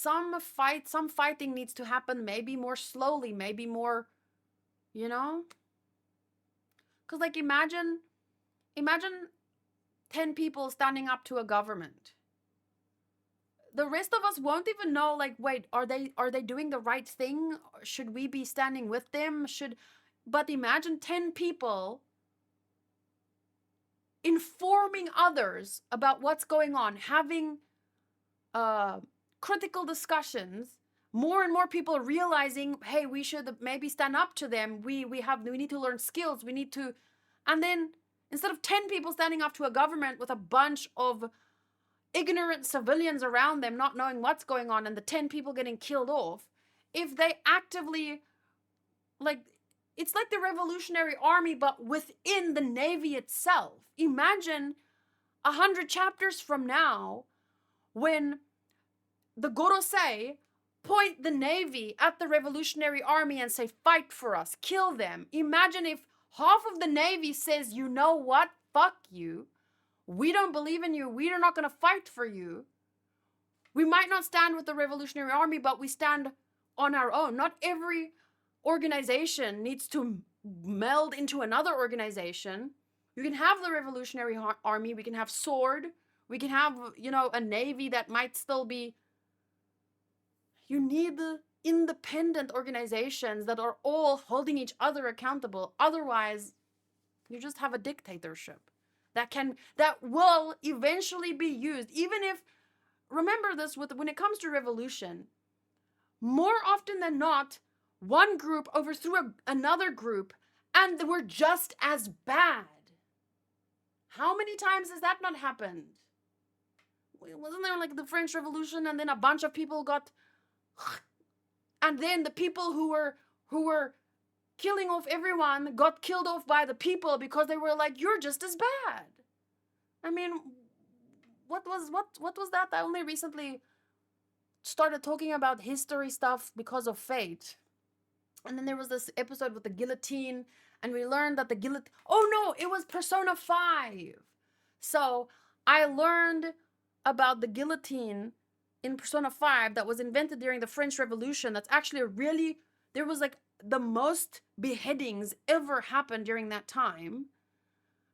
some fighting needs to happen, maybe more slowly, maybe more, you know? Because, like, imagine 10 people standing up to a government. The rest of us won't even know, like, wait, are they doing the right thing? Should we be standing with them? But imagine 10 people informing others about what's going on, having critical discussions, more and more people realizing, hey, we should maybe stand up to them. We need to learn skills. We need to, and then instead of 10 people standing up to a government with a bunch of ignorant civilians around them not knowing what's going on and the 10 people getting killed off, if they actively, like, it's like the Revolutionary Army but within the Navy itself. Imagine 100 chapters from now when the Gorosei point the Navy at the Revolutionary Army and say, fight for us, kill them. Imagine if half of the Navy says, you know what, fuck you. We don't believe in you. We are not going to fight for you. We might not stand with the Revolutionary Army, but we stand on our own. Not every organization needs to meld into another organization. You can have the Revolutionary Army. We can have sword. We can have, a Navy that might still be. You need the independent organizations that are all holding each other accountable. Otherwise, you just have a dictatorship that will eventually be used. Even if, remember this, when it comes to revolution, more often than not, one group overthrew another group and they were just as bad. How many times has that not happened? Wasn't there like the French Revolution and then a bunch of people got, and then the people who were killing off everyone got killed off by the people because they were like, you're just as bad. I mean, what was that? I only recently started talking about history stuff because of Fate. And then there was this episode with the guillotine, and we learned that the guillotine, oh no, it was Persona 5. So I learned about the guillotine in Persona 5 that was invented during the French Revolution. That's actually there was like the most beheadings ever happened during that time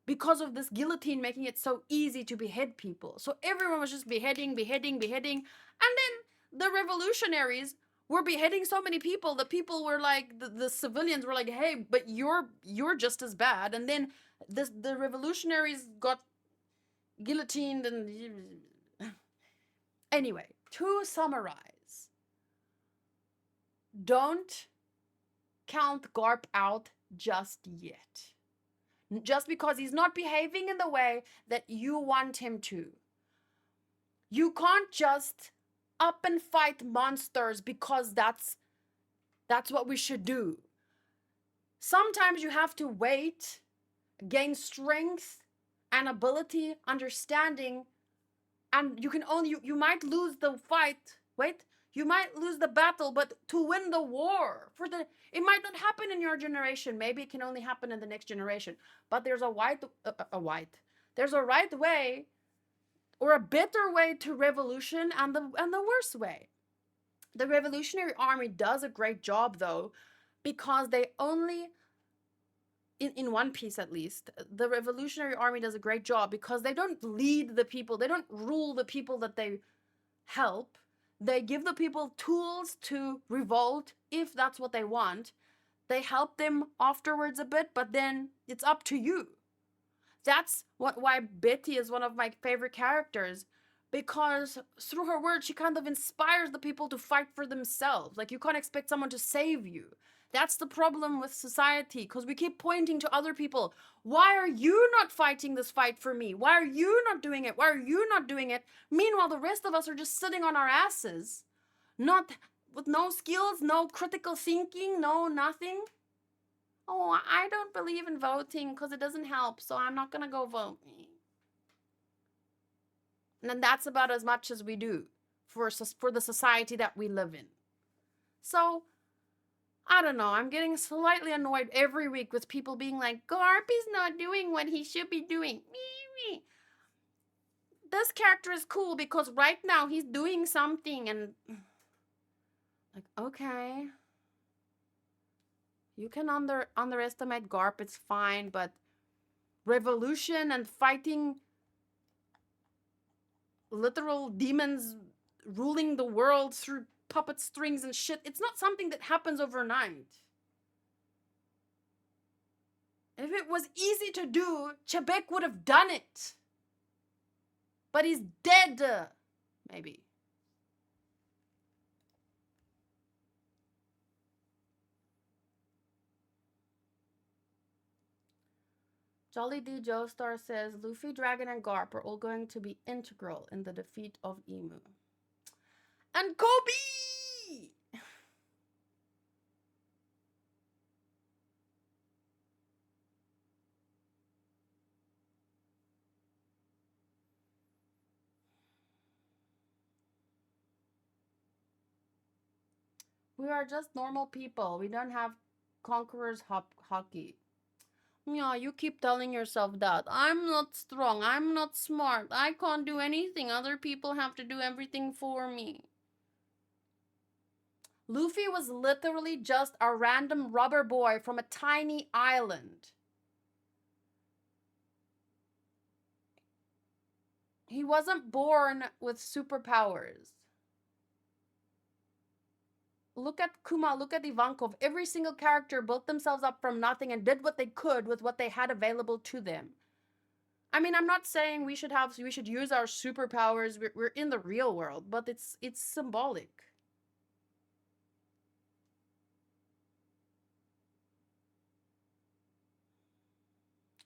because of this guillotine making it so easy to behead people. So everyone was just beheading. And then the revolutionaries were beheading so many people that people were like, the civilians were like, hey, but you're just as bad. And then the revolutionaries got guillotined and anyway, to summarize, don't count Garp out just yet. Just because he's not behaving in the way that you want him to. You can't just up and fight monsters because that's what we should do. Sometimes you have to wait, gain strength and ability, understanding, and you might lose the fight. You might lose the battle, but to win the war, it might not happen in your generation. Maybe it can only happen in the next generation. But there's there's a right way, or a better way to revolution, and the worst way. The Revolutionary Army does a great job, though, because they only, in One Piece at least, the Revolutionary Army does a great job because they don't lead the people, they don't rule the people that they help. They give the people tools to revolt if that's what they want. They help them afterwards a bit, but then it's up to you. That's why Betty is one of my favorite characters, because through her words, she kind of inspires the people to fight for themselves. Like, you can't expect someone to save you. That's the problem with society, because we keep pointing to other people. Why are you not fighting this fight for me? Why are you not doing it? Why are you not doing it? Meanwhile, the rest of us are just sitting on our asses, not with no skills, no critical thinking, no nothing. Oh, I don't believe in voting because it doesn't help, so I'm not going to go vote. And that's about as much as we do for the society that we live in. So, I don't know, I'm getting slightly annoyed every week with people being like, Garp is not doing what he should be doing. This character is cool because right now he's doing something, and Okay. You can underestimate Garp, it's fine, but revolution and fighting literal demons ruling the world through puppet strings and shit, it's not something that happens overnight. If it was easy to do, Chebek would have done it. But he's dead. Maybe. Jolly D Joestar says Luffy, Dragon, and Garp are all going to be integral in the defeat of Emu. And Kobe! We are just normal people. We don't have conqueror's hockey. Yeah, you keep telling yourself that. I'm not strong. I'm not smart. I can't do anything. Other people have to do everything for me. Luffy was literally just a random rubber boy from a tiny island. He wasn't born with superpowers. Look at Kuma, look at Ivankov. Every single character built themselves up from nothing and did what they could with what they had available to them. I mean, I'm not saying we should use our superpowers. We're in the real world, but it's symbolic.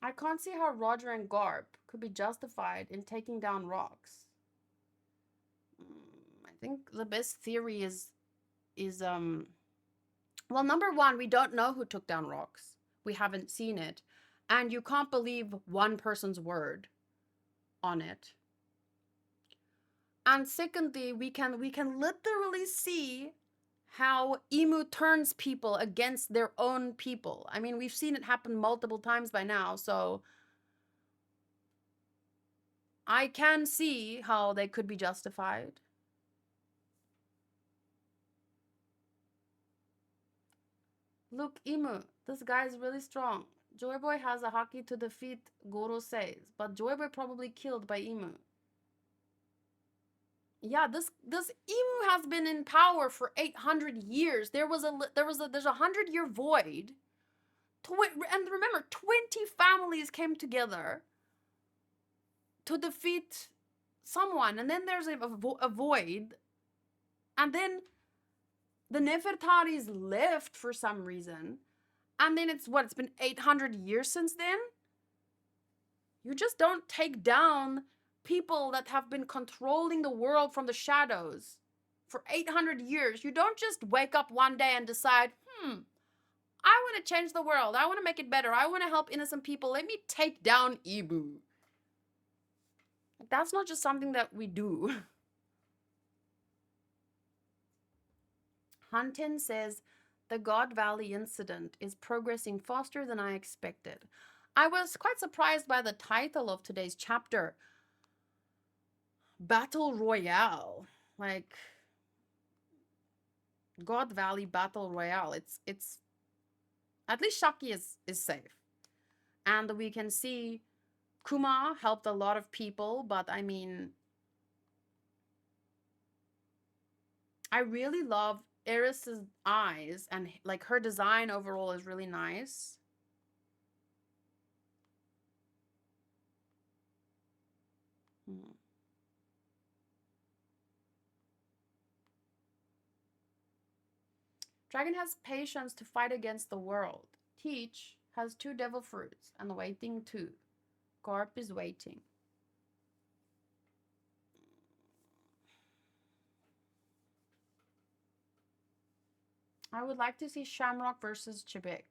I can't see how Roger and Garp could be justified in taking down rocks. I think the best theory is well, number one, we don't know who took down rocks. We haven't seen it. And you can't believe one person's word on it. And secondly, we can literally see how Emu turns people against their own people. I mean, we've seen it happen multiple times by now, so I can see how they could be justified. Look, Emu, this guy is really strong. Joy Boy has a haki to defeat Goro says, but Joy Boy probably killed by Emu. Yeah, this Emu has been in power for 800 years. There's a 100-year void. And remember, 20 families came together to defeat someone, and then there's a void, and then the Nefertaris left for some reason, and then it's been 800 years since then? You just don't take down people that have been controlling the world from the shadows for 800 years. You don't just wake up one day and decide, I want to change the world. I want to make it better. I want to help innocent people. Let me take down Ibu. That's not just something that we do. Huntin says, the God Valley incident is progressing faster than I expected. I was quite surprised by the title of today's chapter. Battle Royale. Like, God Valley Battle Royale. It's at least Shaki is safe. And we can see Kuma helped a lot of people, but I mean, I really love Eris's eyes, and like her design overall is really nice. Dragon has patience to fight against the world. Teach has 2 devil fruits and waiting 2. Garp is waiting. I would like to see Shamrock versus Chibik.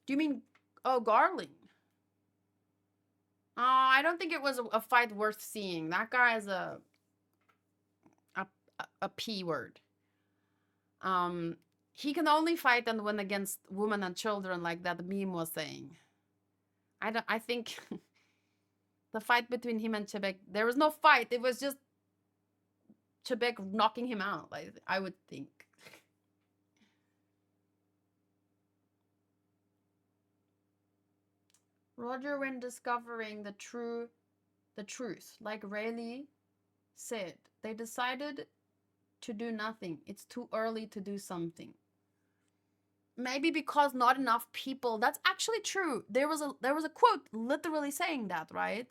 Do you mean, Garling? I don't think it was a fight worth seeing. That guy is a P word. He can only fight and win against women and children, like that meme was saying. I think the fight between him and Chibik, there was no fight. It was just Trebek knocking him out, like, I would think. Roger, when discovering the truth, like Rayleigh said, they decided to do nothing. It's too early to do something. Maybe because not enough people. That's actually true. There was a quote literally saying that, right?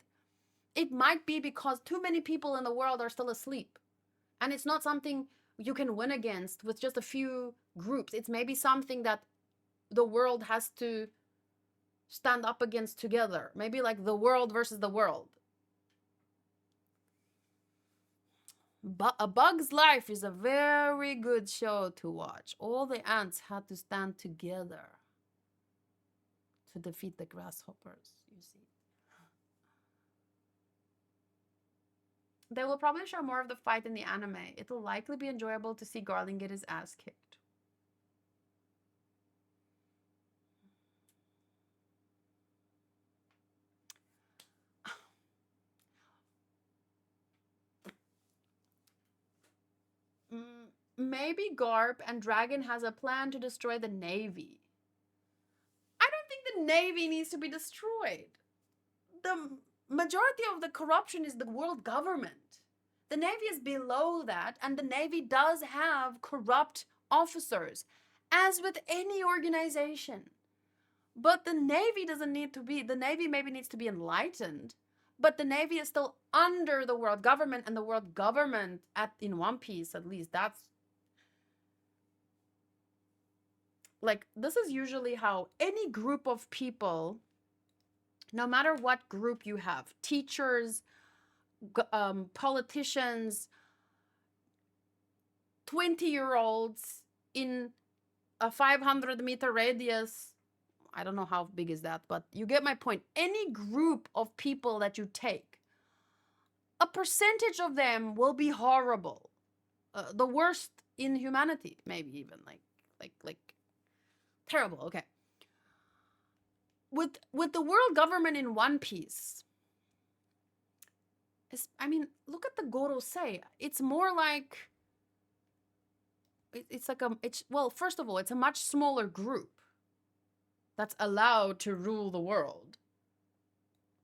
It might be because too many people in the world are still asleep. And it's not something you can win against with just a few groups. It's maybe something that the world has to stand up against together. Maybe like the world versus the world. But A Bug's Life is a very good show to watch. All the ants had to stand together to defeat the grasshoppers, you see. They will probably show more of the fight in the anime. It will likely be enjoyable to see Garland get his ass kicked. Maybe Garp and Dragon has a plan to destroy the Navy. I don't think the Navy needs to be destroyed. The majority of the corruption is the world government. The Navy is below that, and the Navy does have corrupt officers, as with any organization. But the Navy doesn't need to be, the Navy maybe needs to be enlightened, but the Navy is still under the world government, and the world government, in One Piece at least, that's like, this is usually how any group of people, no matter what group you have, teachers, politicians, 20-year-olds in a 500-meter radius, I don't know how big is that, but you get my point. Any group of people that you take, a percentage of them will be horrible. The worst in humanity, maybe even like terrible. Okay. With the world government in One Piece, I mean, look at the Gorosei. It's more like it's like well, first of all, it's a much smaller group that's allowed to rule the world.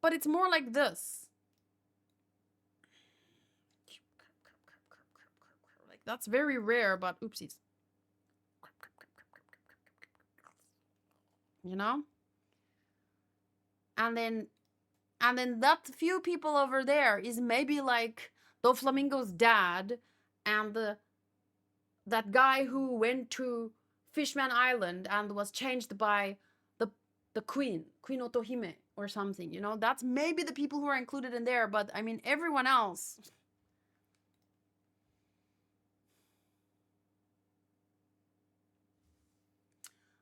But it's more like this. Like, that's very rare, but oopsies. You know? And then that few people over there is maybe like Doflamingo's dad and that guy who went to Fishman Island and was changed by the Queen Otohime or something, you know? That's maybe the people who are included in there, but I mean, everyone else.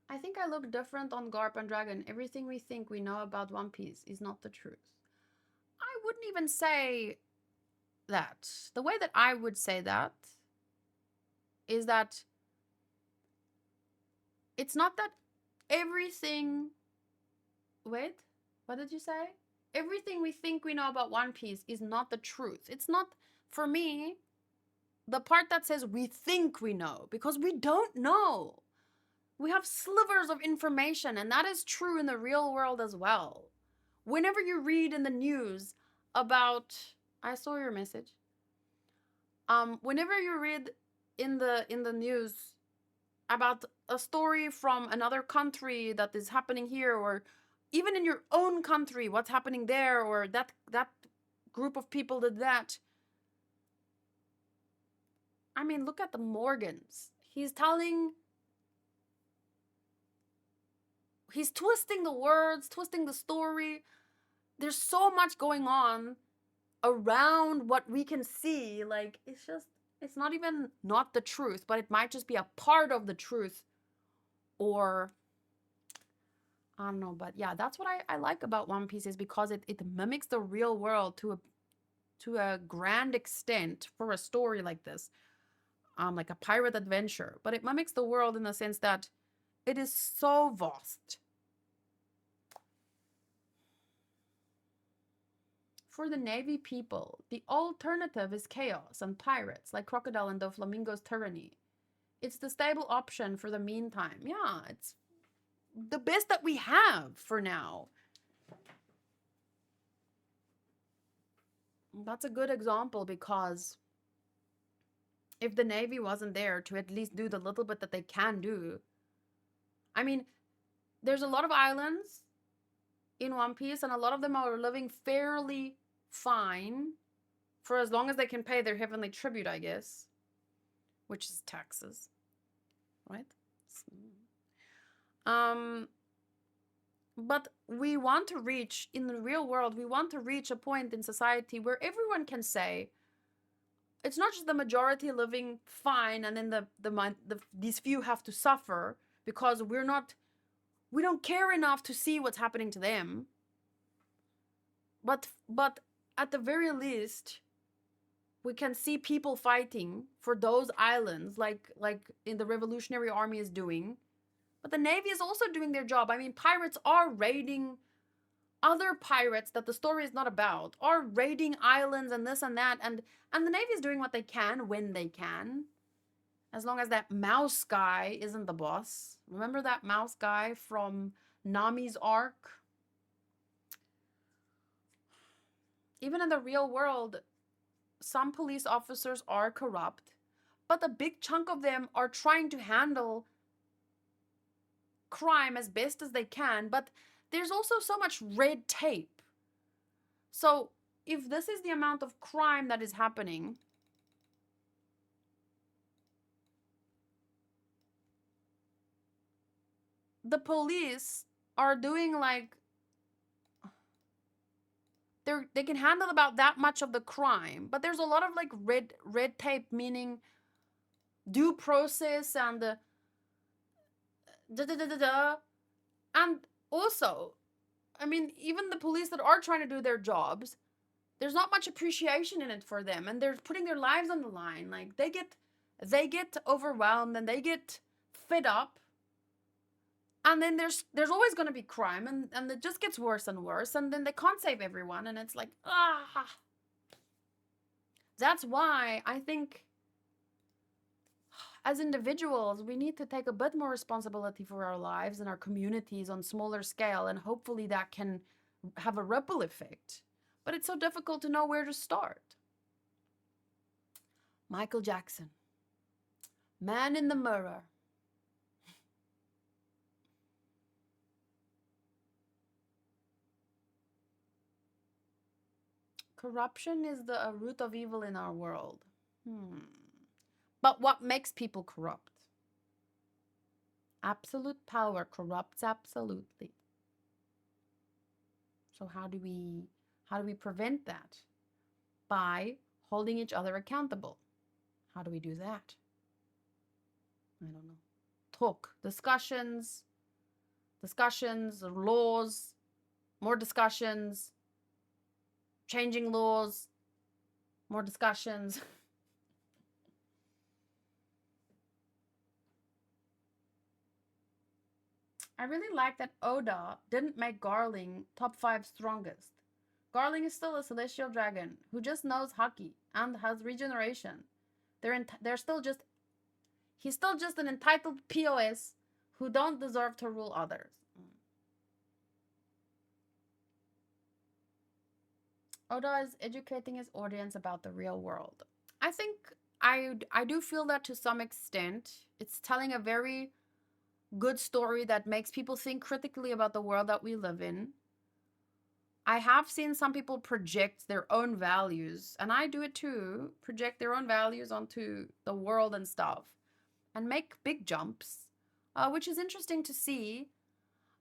I think I look different on Garp and Dragon. Everything we think we know about One Piece is not the truth. I wouldn't even say that. The way that I would say that is that it's not that everything... Wait, what did you say? Everything we think we know about One Piece is not the truth. It's not, for me, the part that says we think we know, because we don't know. We have slivers of information, and that is true in the real world as well. Whenever you read in the news about... I saw your message. Whenever you read in the news about a story from another country that is happening here, or even in your own country, what's happening there, or that group of people did that. I mean, look at the Morgans. He's twisting the words, twisting the story. There's so much going on around what we can see. Like, it's not even not the truth, but it might just be a part of the truth. Or, I don't know, but yeah, that's what I like about One Piece, is because it mimics the real world to a grand extent for a story like this. Like a pirate adventure. But it mimics the world in the sense that it is so vast. for the Navy people, the alternative is chaos and pirates, like Crocodile and Doflamingo's tyranny. It's the stable option for the meantime. Yeah, it's the best that we have for now. That's a good example because if the Navy wasn't there to at least do the little bit that they can do, I mean, there's a lot of islands in One Piece, and a lot of them are living fairly fine for as long as they can pay their heavenly tribute, I guess, which is taxes, right? But we want to reach, in the real world, we want to reach a point in society where everyone can say, it's not just the majority living fine and then these few have to suffer because we don't care enough to see what's happening to them. But at the very least, we can see people fighting for those islands like in the Revolutionary Army is doing. But the Navy is also doing their job. I mean, pirates are raiding other pirates that the story is not about, are raiding islands and this and that, and the Navy is doing what they can when they can, as long as that mouse guy isn't the boss. Remember that mouse guy from Nami's arc? Even in the real world, some police officers are corrupt, but a big chunk of them are trying to handle crime as best as they can, but there's also so much red tape. So if this is the amount of crime that is happening, the police are doing like they can handle about that much of the crime, but there's a lot of like red tape, meaning due process and and also, I mean, even the police that are trying to do their jobs, there's not much appreciation in it for them, and they're putting their lives on the line. Like they get overwhelmed and they get fed up, and then there's always going to be crime, and it just gets worse and worse, and then they can't save everyone, and it's like, that's why I think as individuals, we need to take a bit more responsibility for our lives and our communities on smaller scale, and hopefully that can have a ripple effect. But it's so difficult to know where to start. Michael Jackson, Man in the Mirror. Corruption is the root of evil in our world. But what makes people corrupt? Absolute power corrupts absolutely. So how do we prevent that? By holding each other accountable. How do we do that? I don't know. Talk, discussions, laws, more discussions, changing laws, more discussions. I really like that Oda didn't make Garling top 5 strongest. Garling is still a celestial dragon who just knows Haki and has regeneration. He's still just an entitled POS who don't deserve to rule others. Oda is educating his audience about the real world. I think I do feel that to some extent. It's telling a very good story that makes people think critically about the world that we live in. I have seen some people project their own values, and I do it too, project their own values onto the world and stuff, and make big jumps, which is interesting to see.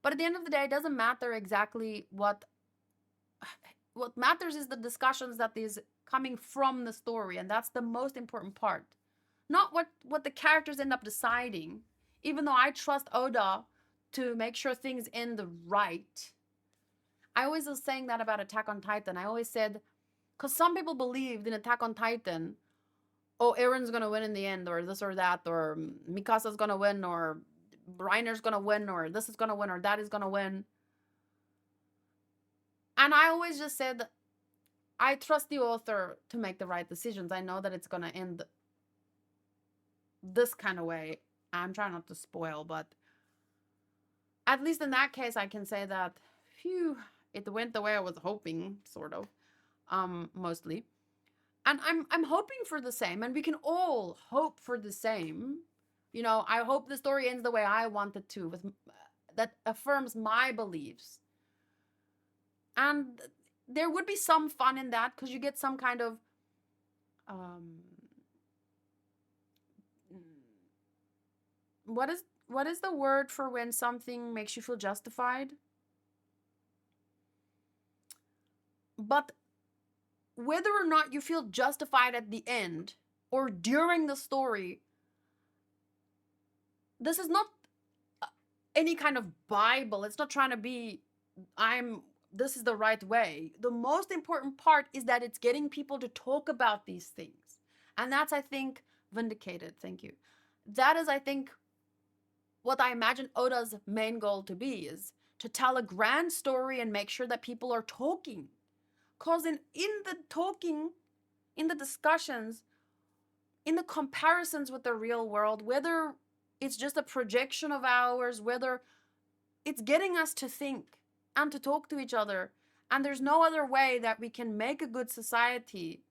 But at the end of the day, it doesn't matter exactly what matters is the discussions that is coming from the story, and that's the most important part. Not what the characters end up deciding, even though I trust Oda to make sure things end right. I always was saying that about Attack on Titan. I always said, because some people believed in Attack on Titan, oh, Eren's going to win in the end, or this or that, or Mikasa's going to win, or Reiner's going to win, or this is going to win, or that is going to win. And I always just said, I trust the author to make the right decisions. I know that it's gonna end this kind of way. I'm trying not to spoil, but at least in that case, I can say that, phew, it went the way I was hoping, sort of, mostly. And I'm hoping for the same, and we can all hope for the same. You know, I hope the story ends the way I want it to, with that affirms my beliefs. And there would be some fun in that because you get some kind of um what is the word for when something makes you feel justified? But whether or not you feel justified at the end or during the story, this is not any kind of Bible. It's not trying to be, this is the right way. The most important part is that it's getting people to talk about these things. And that's, I think, vindicated. Thank you. That is, I think, what I imagine Oda's main goal to be, is to tell a grand story and make sure that people are talking. Because in the talking, in the discussions, in the comparisons with the real world, whether it's just a projection of ours, whether it's getting us to think and to talk to each other. And there's no other way that we can make a good society.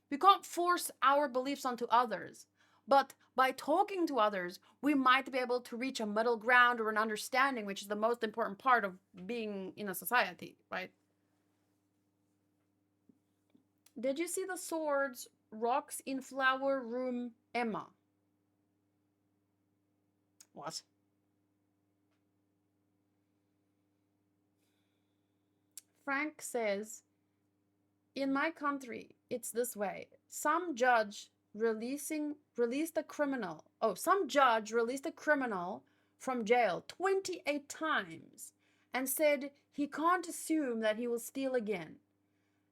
We can't force our beliefs onto others. But by talking to others, we might be able to reach a middle ground or an understanding, which is the most important part of being in a society, right? Did you see the swords, rocks in flower room, Emma? What? Frank says, in my country, it's this way. Some judge released a criminal. Oh, some judge released a criminal from jail 28 times and said he can't assume that he will steal again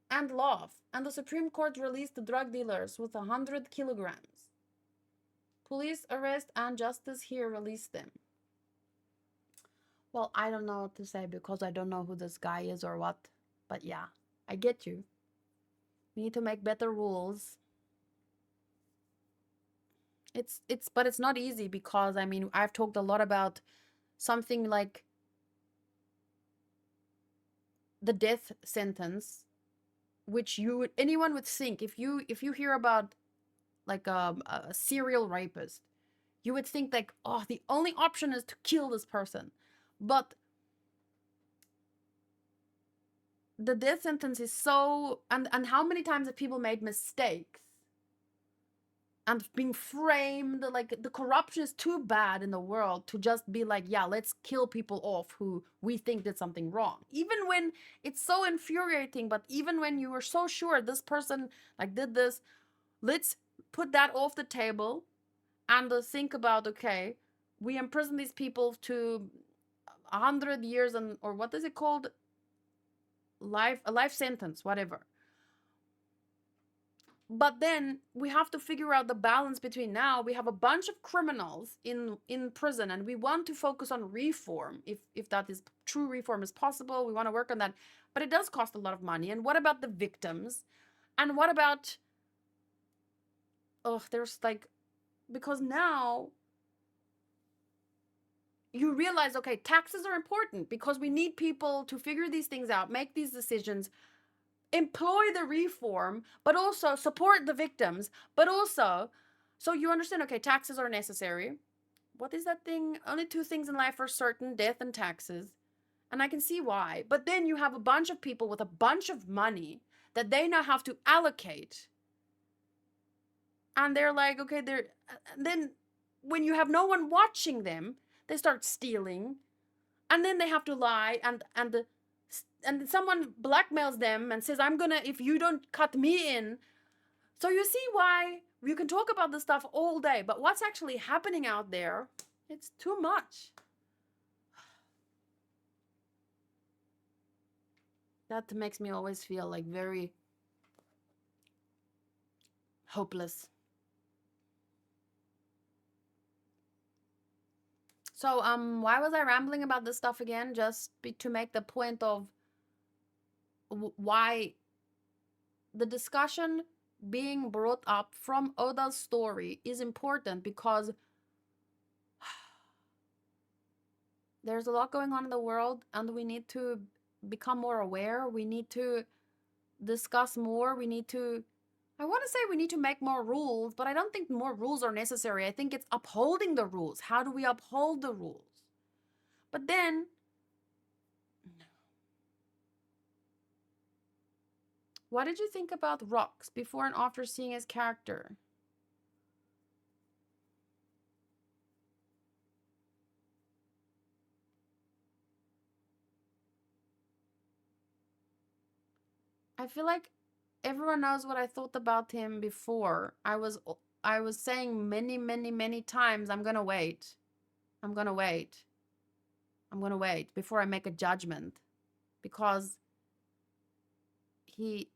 and laugh. And the Supreme Court released the drug dealers with 100 kilograms. Police arrest and justice here released them. Well, I don't know what to say because I don't know who this guy is or what. But yeah, I get you. We need to make better rules. But it's not easy because, I mean, I've talked a lot about something like the death sentence, which anyone would think, if you hear about like a serial rapist, you would think like, oh, the only option is to kill this person. But the death sentence is so, and how many times have people made mistakes and being framed, like the corruption is too bad in the world to just be like, yeah, let's kill people off who we think did something wrong. Even when it's so infuriating, but even when you are so sure this person like did this, let's put that off the table and think about, okay, we imprison these people to 100 years, and or what is it called, a life sentence, whatever. But then we have to figure out the balance between, now we have a bunch of criminals in prison and we want to focus on reform, if that is true, reform is possible, we want to work on that, but it does cost a lot of money. And what about the victims? And what about, oh, there's like, because now you realize, okay, taxes are important because we need people to figure these things out, make these decisions, employ the reform, but also support the victims, but also, so you understand, okay, taxes are necessary. What is that thing? Only two things in life are certain, death and taxes. And I can see why. But then you have a bunch of people with a bunch of money that they now have to allocate. And they're like, okay, then when you have no one watching them, they start stealing. And then they have to lie, and someone blackmails them and says, I'm gonna, if you don't cut me in. So you see why you can talk about this stuff all day, but what's actually happening out there, it's too much. That makes me always feel like very hopeless. So why was I rambling about this stuff again? Just to make the point of why the discussion being brought up from Oda's story is important because there's a lot going on in the world and we need to become more aware. We need to discuss more. I want to say we need to make more rules, but I don't think more rules are necessary. I think it's upholding the rules. How do we uphold the rules? But then, what did you think about Rocks before and after seeing his character? I feel like everyone knows what I thought about him before. I was saying many, many, many times, I'm gonna wait. I'm gonna wait. I'm gonna wait before I make a judgment. Because he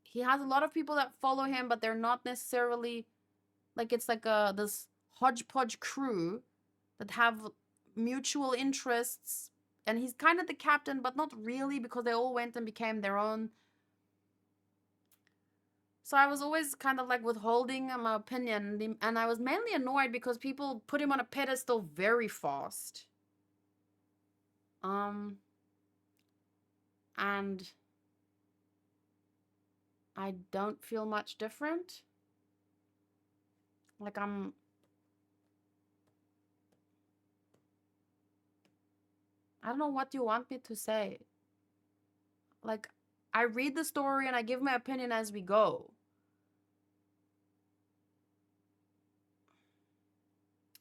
he has a lot of people that follow him, but they're not necessarily like it's like this hodgepodge crew that have mutual interests, and he's kind of the captain, but not really because they all went and became their own. So I was always kind of like withholding my opinion, and I was mainly annoyed because people put him on a pedestal very fast. And I don't feel much different. Like I don't know what you want me to say. Like, I read the story and I give my opinion as we go.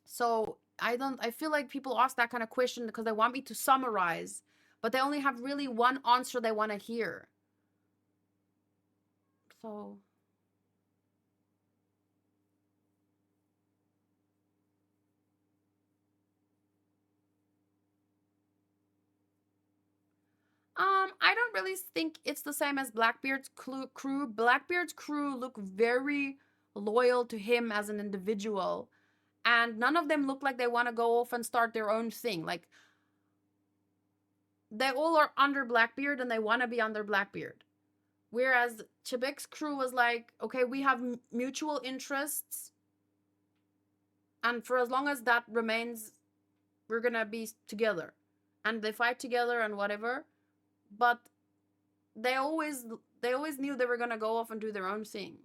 So I feel like people ask that kind of question because they want me to summarize, but they only have really one answer they want to hear. So I don't really think it's the same as Blackbeard's crew. Blackbeard's crew look very loyal to him as an individual, and none of them look like they want to go off and start their own thing. Like, they all are under Blackbeard and they want to be under Blackbeard. Whereas Chebek's crew was like, okay, we have mutual interests, and for as long as that remains, we're gonna be together, and they fight together and whatever. But they always knew they were gonna go off and do their own thing.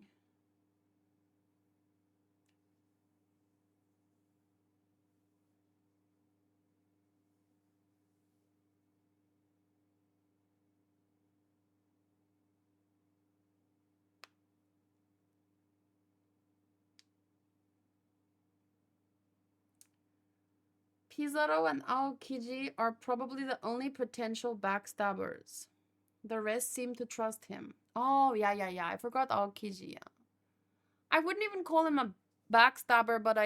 Pizarro and Aokiji are probably the only potential backstabbers. The rest seem to trust him. Oh, yeah, yeah, yeah. I forgot Aokiji. Yeah. I wouldn't even call him a backstabber, but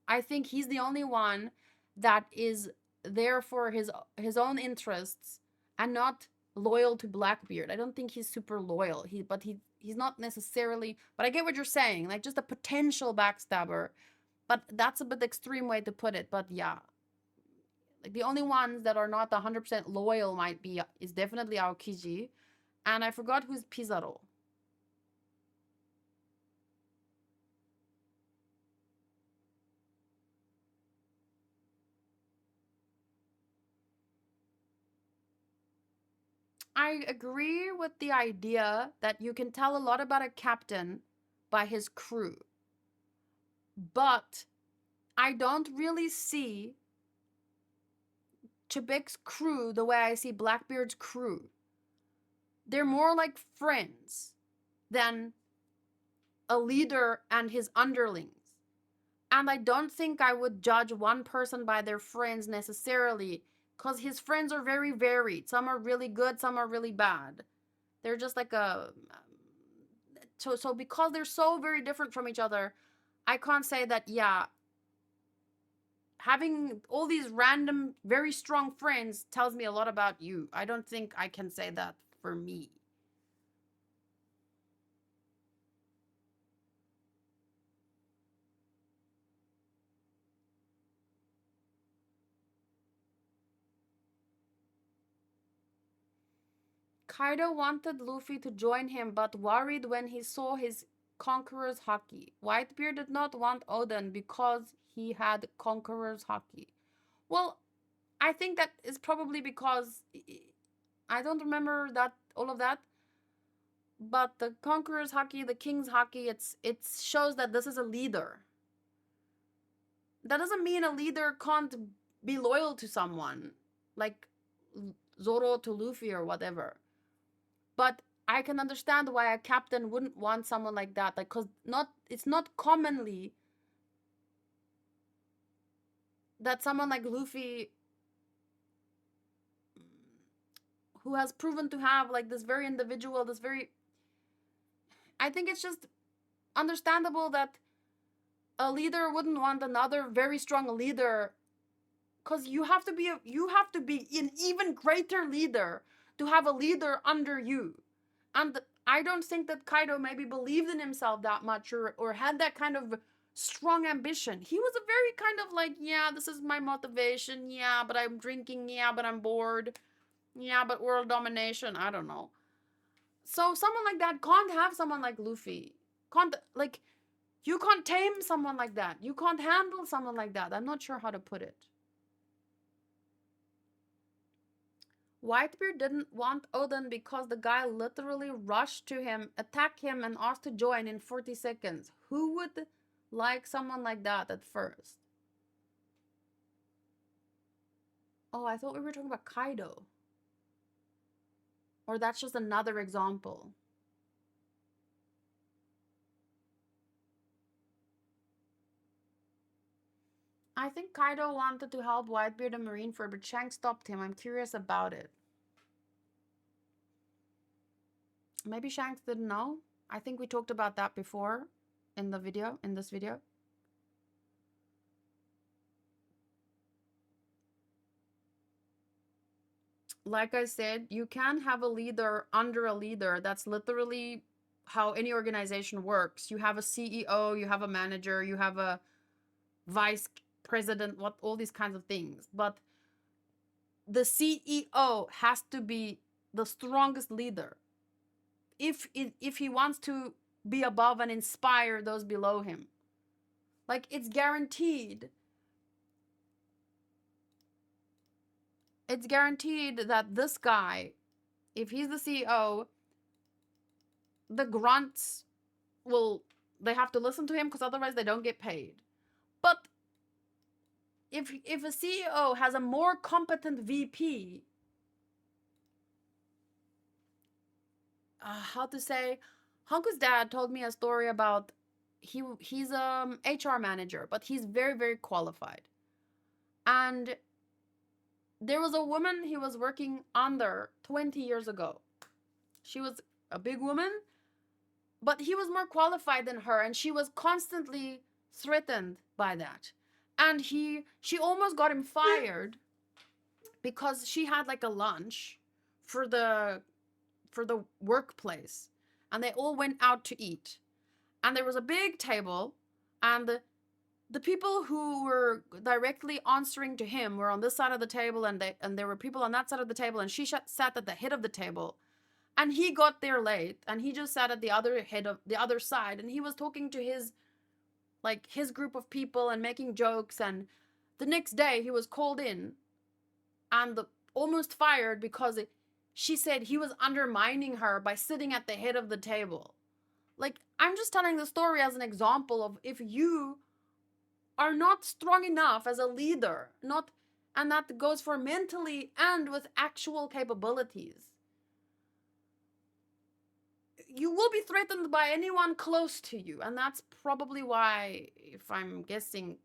I think he's the only one that is there for his own interests and not loyal to Blackbeard. I don't think he's super loyal. He's not necessarily, but I get what you're saying. Like, just a potential backstabber. But that's a bit extreme way to put it. But yeah. Like, the only ones that are not 100% loyal is definitely Aokiji. And I forgot who's Pizarro. I agree with the idea that you can tell a lot about a captain by his crew. But I don't really see Chebek's crew the way I see Blackbeard's crew. They're more like friends than a leader and his underlings. And I don't think I would judge one person by their friends necessarily, because his friends are very varied. Some are really good, some are really bad. They're just like so because they're so very different from each other, I can't say that, yeah, having all these random, very strong friends tells me a lot about you. I don't think I can say that for me. Kaido wanted Luffy to join him, but worried when he saw his Conqueror's Haki. Whitebeard did not want Oden because he had Conqueror's Haki. Well, I think that is probably because I don't remember that all of that. But the Conqueror's Haki, the King's Haki, it shows that this is a leader. That doesn't mean a leader can't be loyal to someone, like Zoro to Luffy or whatever. But I can understand why a captain wouldn't want someone like that, like, cause it's not commonly that someone like Luffy, who has proven to have like this very individual, this very, I think it's just understandable that a leader wouldn't want another very strong leader, because you have to be an even greater leader to have a leader under you. And I don't think that Kaido maybe believed in himself that much, or had that kind of strong ambition. He was a very kind of like, yeah, this is my motivation, yeah, but I'm drinking, yeah, but I'm bored, yeah, but world domination, I don't know. So someone like that can't have someone like Luffy. Can't, like, you can't tame someone like that. You can't handle someone like that. I'm not sure how to put it. Whitebeard didn't want Oden because the guy literally rushed to him, attacked him, and asked to join in 40 seconds. Who would like someone like that at first? Oh, I thought we were talking about Kaido. Or that's just another example. I think Kaido wanted to help Whitebeard and Marineford, but Shanks stopped him. I'm curious about it. Maybe Shanks didn't know. I think we talked about that before in this video. Like I said, you can have a leader under a leader. That's literally how any organization works. You have a CEO, you have a manager, you have a vice president, all these kinds of things. But the CEO has to be the strongest leader if he wants to be above and inspire those below him. Like, it's guaranteed. It's guaranteed that this guy, if he's the CEO, the grunts they have to listen to him, because otherwise they don't get paid. But if a CEO has a more competent VP, how to say, Hanku's dad told me a story about he's HR manager, but he's very, very qualified. And there was a woman he was working under 20 years ago. She was a big woman, but he was more qualified than her, and she was constantly threatened by that. And she almost got him fired because she had like a lunch for the workplace, and they all went out to eat. And there was a big table, and the people who were directly answering to him were on this side of the table, and there were people on that side of the table, and she sat at the head of the table. And he got there late, and he just sat at the other side, and he was talking to his group of people and making jokes. And the next day he was called in and almost fired because she said he was undermining her by sitting at the head of the table. Like, I'm just telling the story as an example of, if you are not strong enough as a leader, and that goes for mentally and with actual capabilities, you will be threatened by anyone close to you. And that's probably why, if I'm guessing,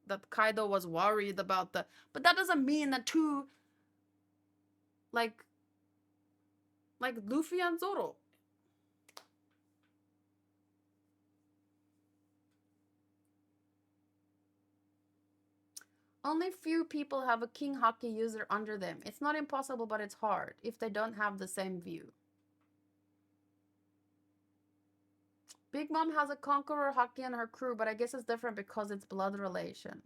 that Kaido was worried about but that doesn't mean that two, like Luffy and Zoro. Only few people have a King Haki user under them. It's not impossible, but it's hard if they don't have the same view. Big Mom has a Conqueror Haki in her crew, but I guess it's different because it's blood relation.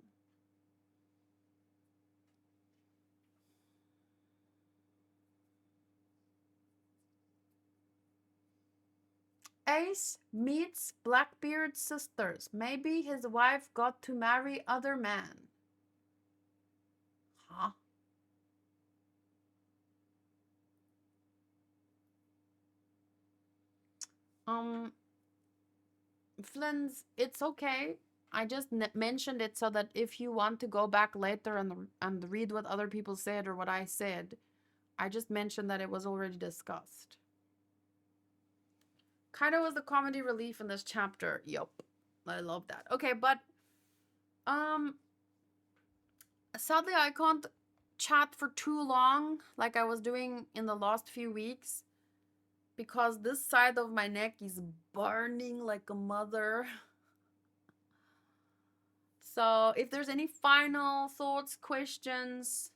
Ace meets Blackbeard's sisters. Maybe his wife got to marry other man. Huh? Flynn's, it's okay. I just mentioned it so that if you want to go back later and read what other people said or what I said, I just mentioned that it was already discussed. Kaido was the comedy relief in this chapter. Yup. I love that. Okay, but sadly I can't chat for too long like I was doing in the last few weeks because this side of my neck is burning like a mother. So if there's any final thoughts, questions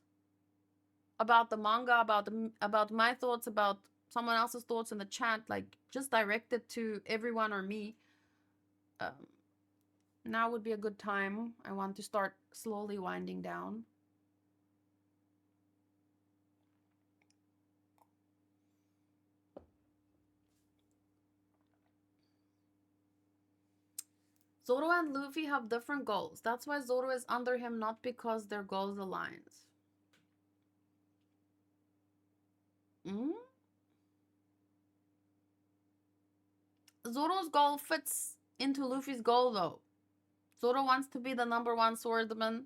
about the manga, about my thoughts, about someone else's thoughts in the chat, like just direct it to everyone or me. Now would be a good time. I want to start slowly winding down. Zoro and Luffy have different goals. That's why Zoro is under him, not because their goals align. Zoro's goal fits into Luffy's goal, though. Zoro wants to be the #1 swordsman,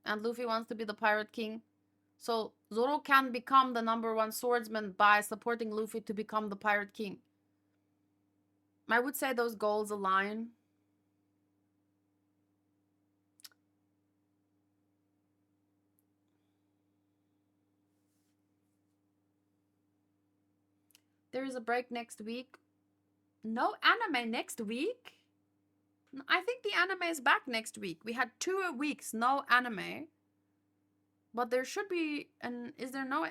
and Luffy wants to be the pirate king. So Zoro can become the #1 swordsman by supporting Luffy to become the pirate king. I would say those goals align. There is a break next week. No anime next week? I think the anime is back next week. We had 2 weeks, no anime. But there should be an... Is there no...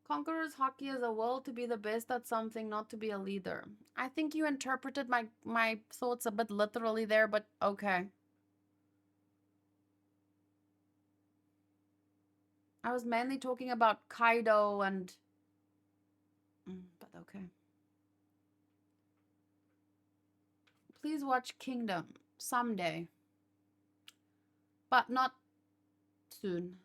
Conqueror's hockey is a will to be the best at something, not to be a leader. I think you interpreted my thoughts a bit literally there, but okay. I was mainly talking about Kaido and... but okay. Please watch Kingdom someday. But not soon.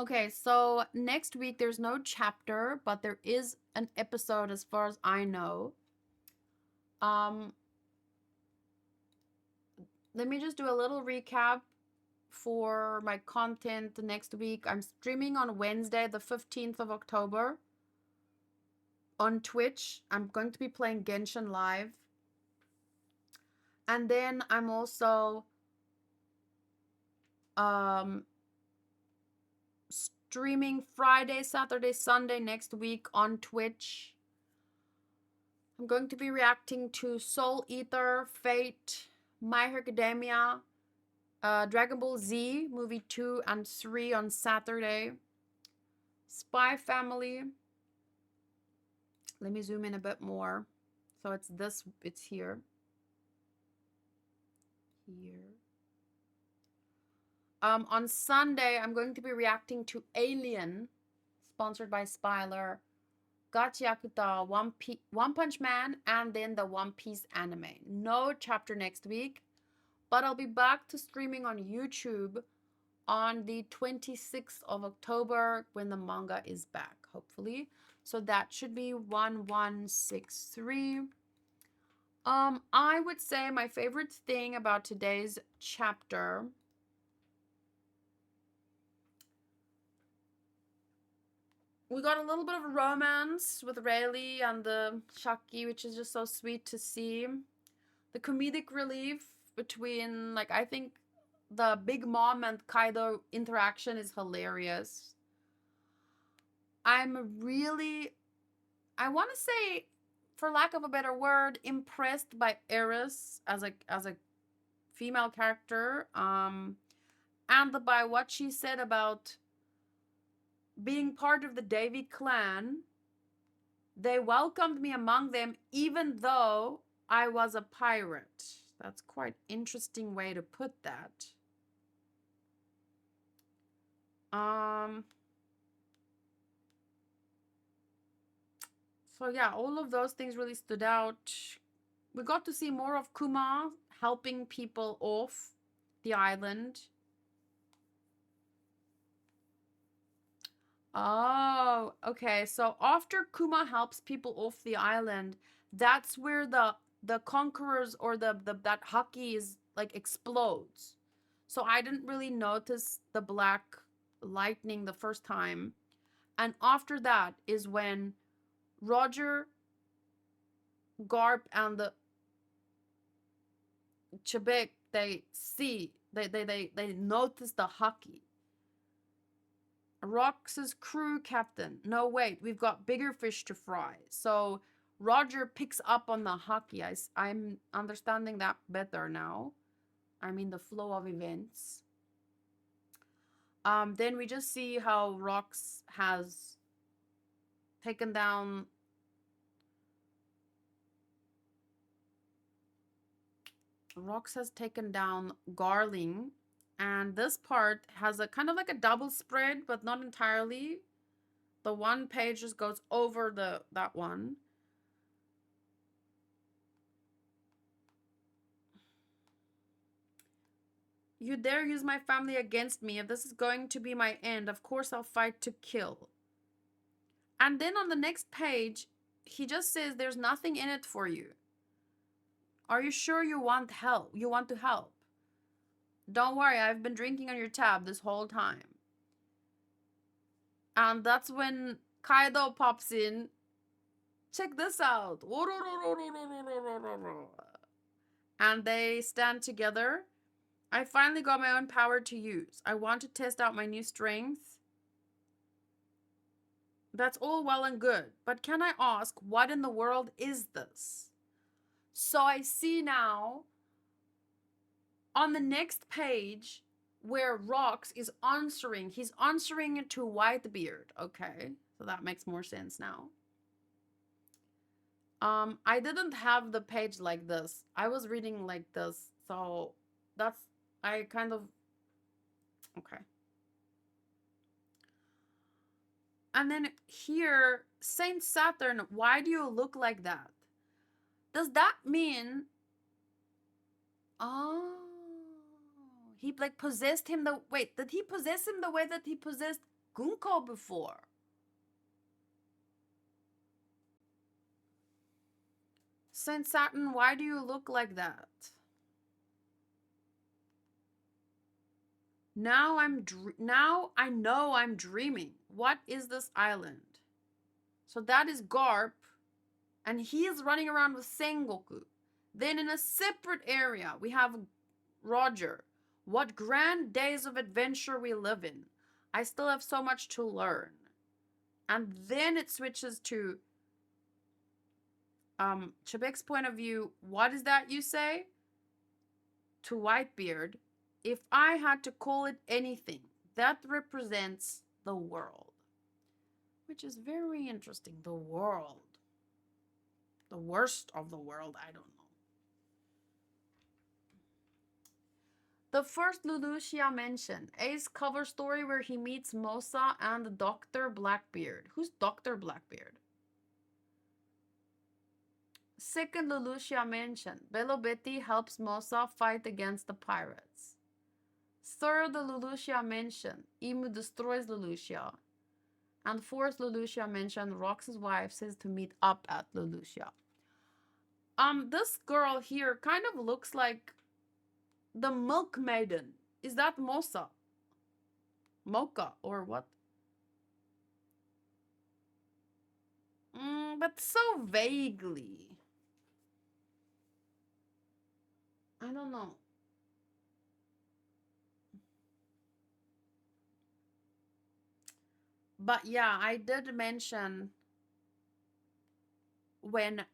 Okay, so next week there's no chapter, but there is an episode as far as I know. Let me just do a little recap for my content next week. I'm streaming on Wednesday, the 15th of October on Twitch. I'm going to be playing Genshin Live. And then I'm also streaming Friday, Saturday, Sunday next week on Twitch. I'm going to be reacting to Soul Eater, Fate, My Hero Academia, Dragon Ball Z movie 2 and 3 on Saturday. Spy Family. Let me zoom in a bit more. So it's this, it's here. On Sunday, I'm going to be reacting to Alien, sponsored by Spyler, Gachiakuta, One Punch Man, and then the One Piece anime. No chapter next week, but I'll be back to streaming on YouTube on the 26th of October when the manga is back, hopefully. So that should be 1163. I would say my favorite thing about today's chapter we got a little bit of a romance with Rayleigh and the Shaki, which is just so sweet to see. The comedic relief between, like, I think the Big Mom and Kaido interaction is hilarious. I'm really, I want to say, for lack of a better word, impressed by Eris as a female character, and by what she said about being part of the Davy clan They welcomed me among them even though I was a pirate. That's quite interesting way to put that. So yeah, all of those things really stood out. We got to see more of Kuma helping people off the island. Oh, okay. So after Kuma helps people off the island, that's where the conquerors or the that haki is like explodes. So I didn't really notice the black lightning the first time. And after that is when Roger, Garp, and the Chebek they notice the haki. Rox's crew captain. No, wait, we've got bigger fish to fry. So Roger picks up on the haki. I'm understanding that better now. I mean, the flow of events. Then we just see how Rox has taken down. Rox has taken down Garling, and this part has a kind of like a double spread, but not entirely. The one page just goes over that one. You dare use my family against me. If this is going to be my end, of course I'll fight to kill. And then on the next page, he just says there's nothing in it for you. Are you sure you want help? You want to help? Don't worry, I've been drinking on your tab this whole time. And that's when Kaido pops in. Check this out. And they stand together. I finally got my own power to use. I want to test out my new strength. That's all well and good, but can I ask, what in the world is this? So I see now on the next page where Rox is answering, he's answering it to Whitebeard. Okay, so that makes more sense now. I didn't have the page like this. I was reading like this, so that's, I kind of, okay. And then here, Saint Saturn, why do you look like that? Does that mean, oh, he like possessed him the, wait, did he possess him the way that he possessed Gunko before? Saint Saturn, why do you look like that? Now I know I'm dreaming. What is this island? So that is Garp, and he is running around with Sengoku. Then in a separate area, we have Roger. What grand days of adventure we live in. I still have so much to learn. And then it switches to Chebek's point of view. What is that you say? To Whitebeard. If I had to call it anything, that represents the world. Which is very interesting. The world. The worst of the world, I don't know. The first Lelouchia mention, Ace cover story where he meets Mosa and Dr. Blackbeard. Who's Dr. Blackbeard? Second Lelouchia mention, Bello Betty helps Mosa fight against the pirates. Third Lelouchia mention, Imu destroys Lelouchia. And fourth Lelouchia mention, Rox's wife says to meet up at Lelouchia. This girl here kind of looks like the Milk Maiden. Is that Mosa? Mocha or what? But so vaguely. I don't know. But yeah, I did mention when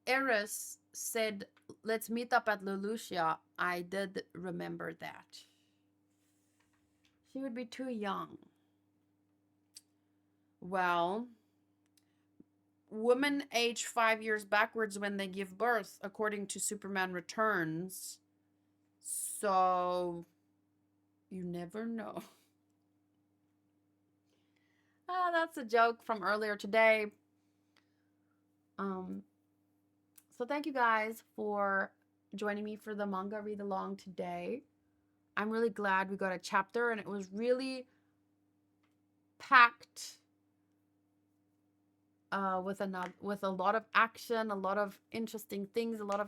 Eris said, let's meet up at Lelouchia, I did remember that. She would be too young. Well, women age 5 years backwards when they give birth, according to Superman Returns. So, you never know. Ah, that's a joke from earlier today. So thank you guys for joining me for the manga read along today. I'm really glad we got a chapter, and it was really packed with a lot of action, a lot of interesting things, a lot of,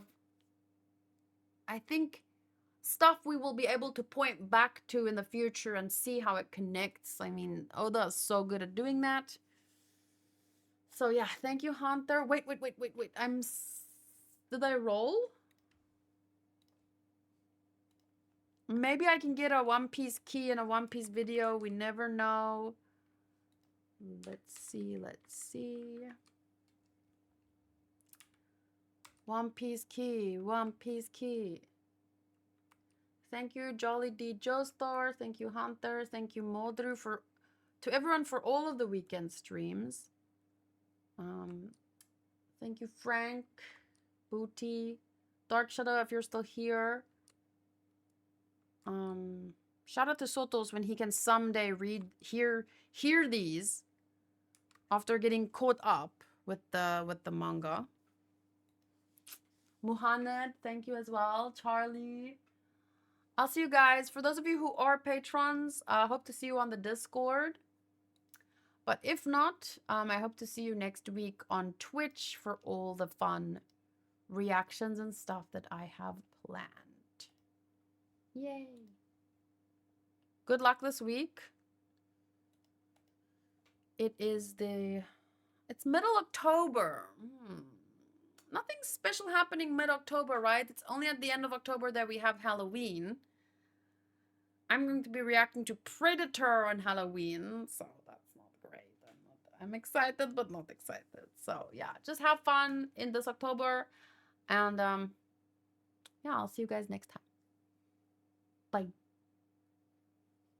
I think, stuff we will be able to point back to in the future and see how it connects. I mean, Oda is so good at doing that. So yeah, thank you, Hunter. Wait. Did I roll? Maybe I can get a One Piece key in a One Piece video. We never know. Let's see. One Piece key. Thank you, Jolly D Joestar. Thank you, Hunter. Thank you, Modru, to everyone for all of the weekend streams. Thank you, Frank, Booty, Dark Shadow, if you're still here. Shout out to Sotos when he can someday hear these after getting caught up with the manga. Muhammad, thank you as well. Charlie. I'll see you guys. For those of you who are patrons, I hope to see you on the Discord. But if not, I hope to see you next week on Twitch for all the fun reactions and stuff that I have planned. Yay. Good luck this week. It's middle October. Nothing special happening mid-October, right? It's only at the end of October that we have Halloween. I'm going to be reacting to Predator on Halloween, so that's not great. I'm excited, but not excited. So yeah, just have fun in this October, and yeah, I'll see you guys next time. Bye.